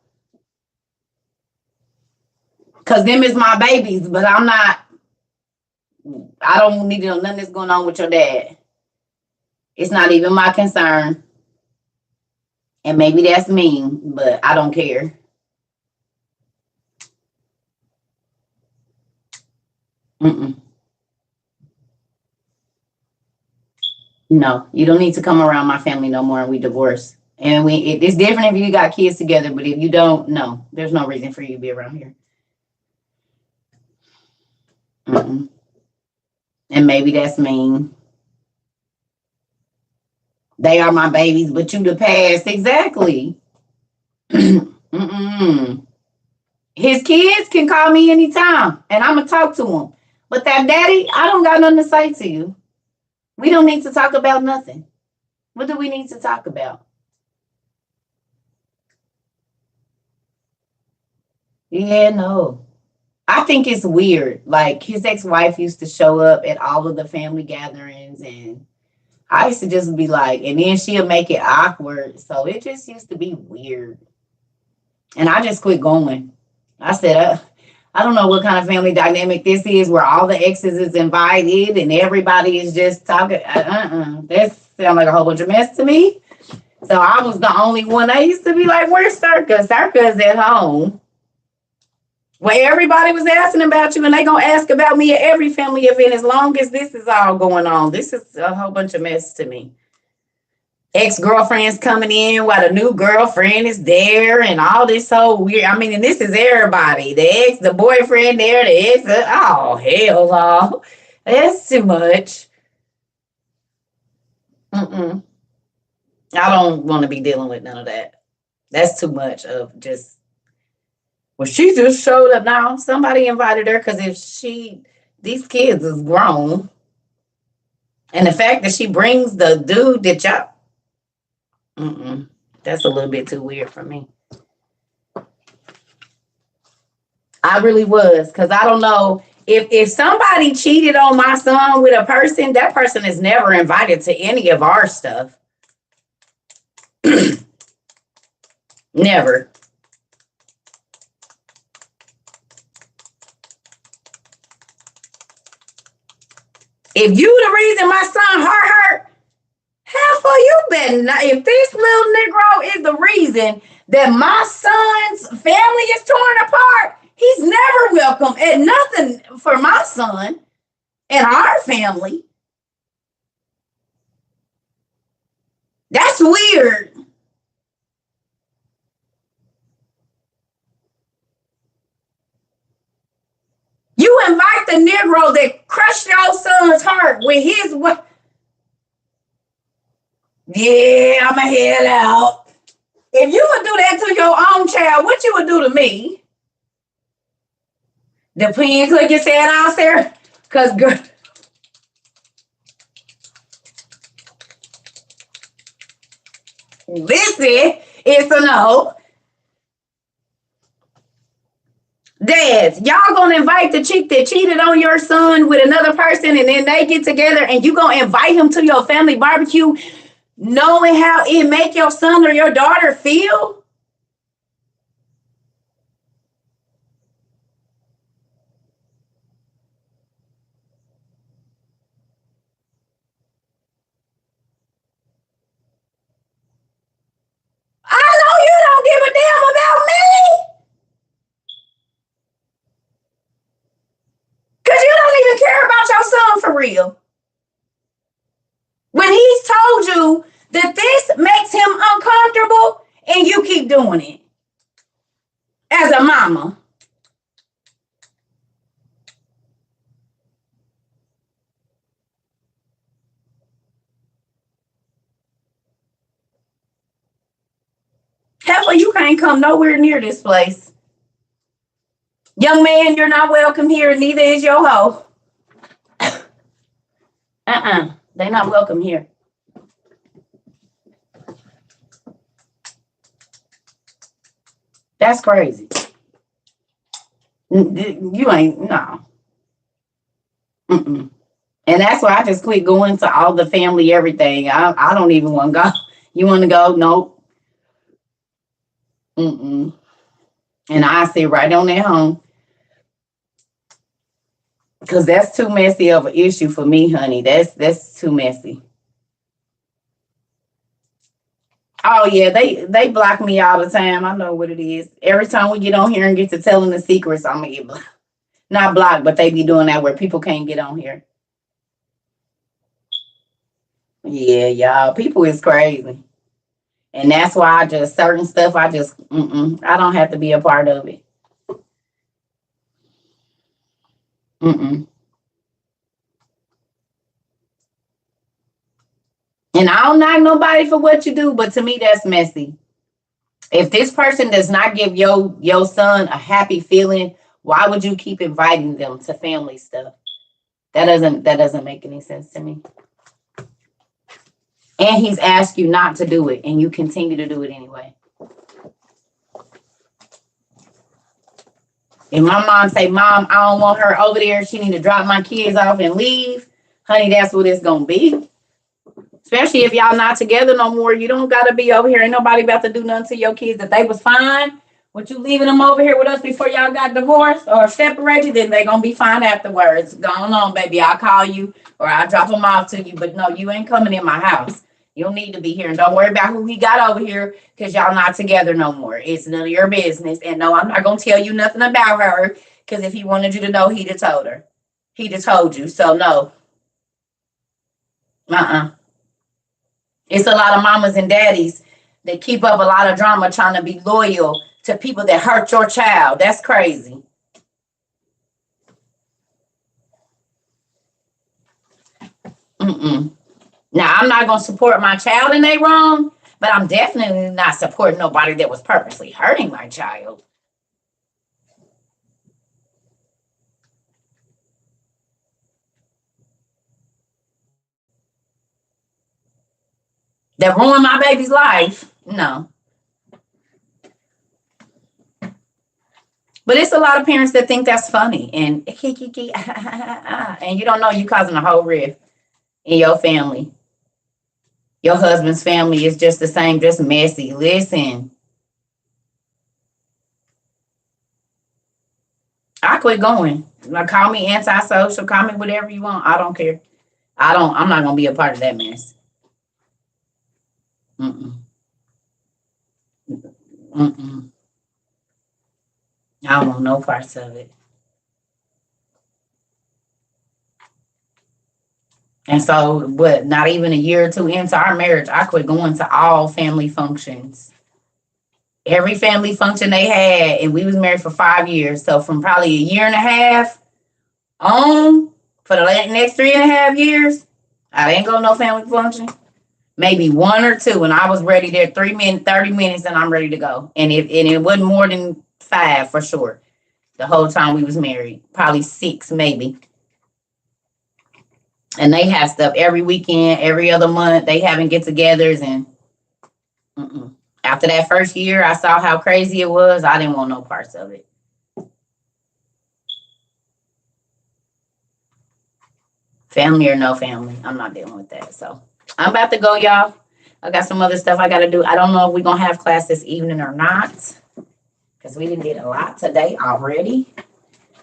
Because them is my babies, but I'm not. I don't need to know nothing that's going on with your dad. It's not even my concern. And maybe that's mean, but I don't care. Mm-mm. No, you don't need to come around my family no more, and we divorced. And it's different if you got kids together, but if you don't, no, there's no reason for you to be around here. Mm-mm. And maybe that's mean. They are my babies, but you the past. Exactly. Mm-mm. His kids can call me anytime, and I'm gonna talk to them. But that daddy, I don't got nothing to say to you. We don't need to talk about nothing. What do we need to talk about? Yeah, no. I think it's weird. Like his ex-wife used to show up at all of the family gatherings, and I used to just be like, and then she'll make it awkward. So it just used to be weird. And I just quit going. I said, I don't know what kind of family dynamic this is where all the exes is invited and everybody is just talking. That sounds like a whole bunch of mess to me. So I was the only one. I used to be like, where's Circus? Circus at home. Where everybody was asking about you and they going to ask about me at every family event as long as this is all going on. This is a whole bunch of mess to me. Ex-girlfriends coming in while the new girlfriend is there and all this whole weird. I mean, and this is everybody. The ex, the boyfriend there, the ex. Oh, hell no. That's too much. Mm-mm. I don't want to be dealing with none of that. That's too much of just, well, she just showed up. Now somebody invited her because these kids is grown. And the fact that she brings the dude that y'all, that's a little bit too weird for me. I really was, because I don't know if somebody cheated on my son with a person, that person is never invited to any of our stuff. Never. If you the reason my son hurt, half of you better not. If this little Negro is the reason that my son's family is torn apart, he's never welcome at nothing for my son and our family. That's weird. You invite the Negro that crushed your son's heart with his what? Yeah, I'ma head out. If you would do that to your own child, what you would do to me? Depends what you said out there. Cause girl. Listen, it's a no. Dads, y'all gonna invite the chick that cheated on your son with another person and then they get together and you gonna invite him to your family barbecue knowing how it make your son or your daughter feel? I know you don't give a damn about me. Because you don't even care about your son for real. When he's told you that this makes him uncomfortable and you keep doing it as a mama. Hell, you can't come nowhere near this place. Young man, you're not welcome here, neither is your hoe. They're not welcome here. That's crazy. You ain't, no. Mm-mm. And that's why I just quit going to all the family, everything. I don't even want to go. You want to go? Nope. Mm-mm. And I sit right on at home. Because that's too messy of an issue for me, honey. That's too messy. Oh yeah, they block me all the time. I know what it is. Every time we get on here and get to telling the secrets, I'm gonna get blocked. Not blocked, but they be doing that where people can't get on here. Yeah, y'all. People is crazy. And that's why I just, certain stuff, I don't have to be a part of it. Mm-mm. And I don't knock nobody for what you do, but to me, that's messy. If this person does not give your son a happy feeling, why would you keep inviting them to family stuff? That doesn't make any sense to me. And he's asked you not to do it, and you continue to do it anyway. If my mom say, "Mom, I don't want her over there. She need to drop my kids off and leave," honey, that's what it's gonna be. Especially if y'all not together no more. You don't gotta be over here. Ain't nobody about to do nothing to your kids. If they was fine with you leaving them over here with us before y'all got divorced or separated, then they gonna be fine afterwards. Go on, baby. I'll call you or I'll drop them off to you. But no, you ain't coming in my house. You don't need to be here. And don't worry about who he got over here because y'all not together no more. It's none of your business. And no, I'm not gonna tell you nothing about her because if he wanted you to know, he'd have told her. He'd have told you. So no. Uh-uh. It's a lot of mamas and daddies that keep up a lot of drama trying to be loyal to people that hurt your child. That's crazy. Mm-mm. Now, I'm not going to support my child in they wrong, but I'm definitely not supporting nobody that was purposely hurting my child. That ruined my baby's life. No. But it's a lot of parents that think that's funny and and you don't know you causing a whole rift in your family. Your husband's family is just the same, just messy. Listen, I quit going. Like, call me antisocial, call me whatever you want. I don't care. I'm not gonna be a part of that mess. Mm-mm. Mm-mm. I don't want no parts of it. And so, what, not even a year or two into our marriage, I quit going to all family functions. Every family function they had, and we was married for 5 years. So from probably a year and a half on for the next 3.5 years, I didn't go no family function. Maybe one or two, and I was ready there 3 minutes, 30 minutes, and I'm ready to go. And it wasn't more than five for sure. The whole time we was married, probably six maybe. And they have stuff every weekend, every other month. They having get-togethers, and mm-mm. After that first year, I saw how crazy it was. I didn't want no parts of it. Family or no family, I'm not dealing with that. So I'm about to go, y'all. I got some other stuff I got to do. I don't know if we're going to have class this evening or not because we didn't did a lot today already.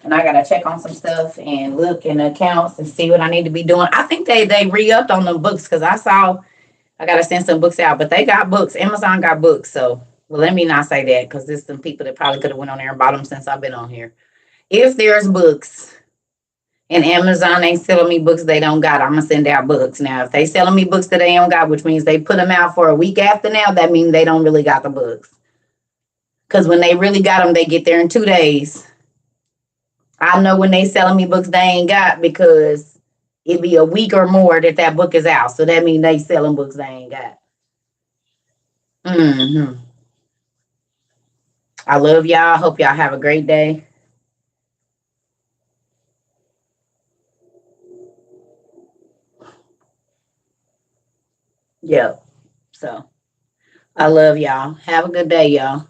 And I got to check on some stuff and look in accounts and see what I need to be doing. I think they re-upped on the books because I saw I got to send some books out, but they got books. Amazon got books. So, well, let me not say that because there's some people that probably could have went on there and bought them since I've been on here. If there's books and Amazon ain't selling me books they don't got, I'm going to send out books. Now, if they selling me books that they don't got, which means they put them out for a week after now, that means they don't really got the books. Because when they really got them, they get there in 2 days. I know when they selling me books they ain't got because it'd be a week or more that book is out. So that means they selling books they ain't got. Mm-hmm. I love y'all. Hope y'all have a great day. Yep. So I love y'all. Have a good day, y'all.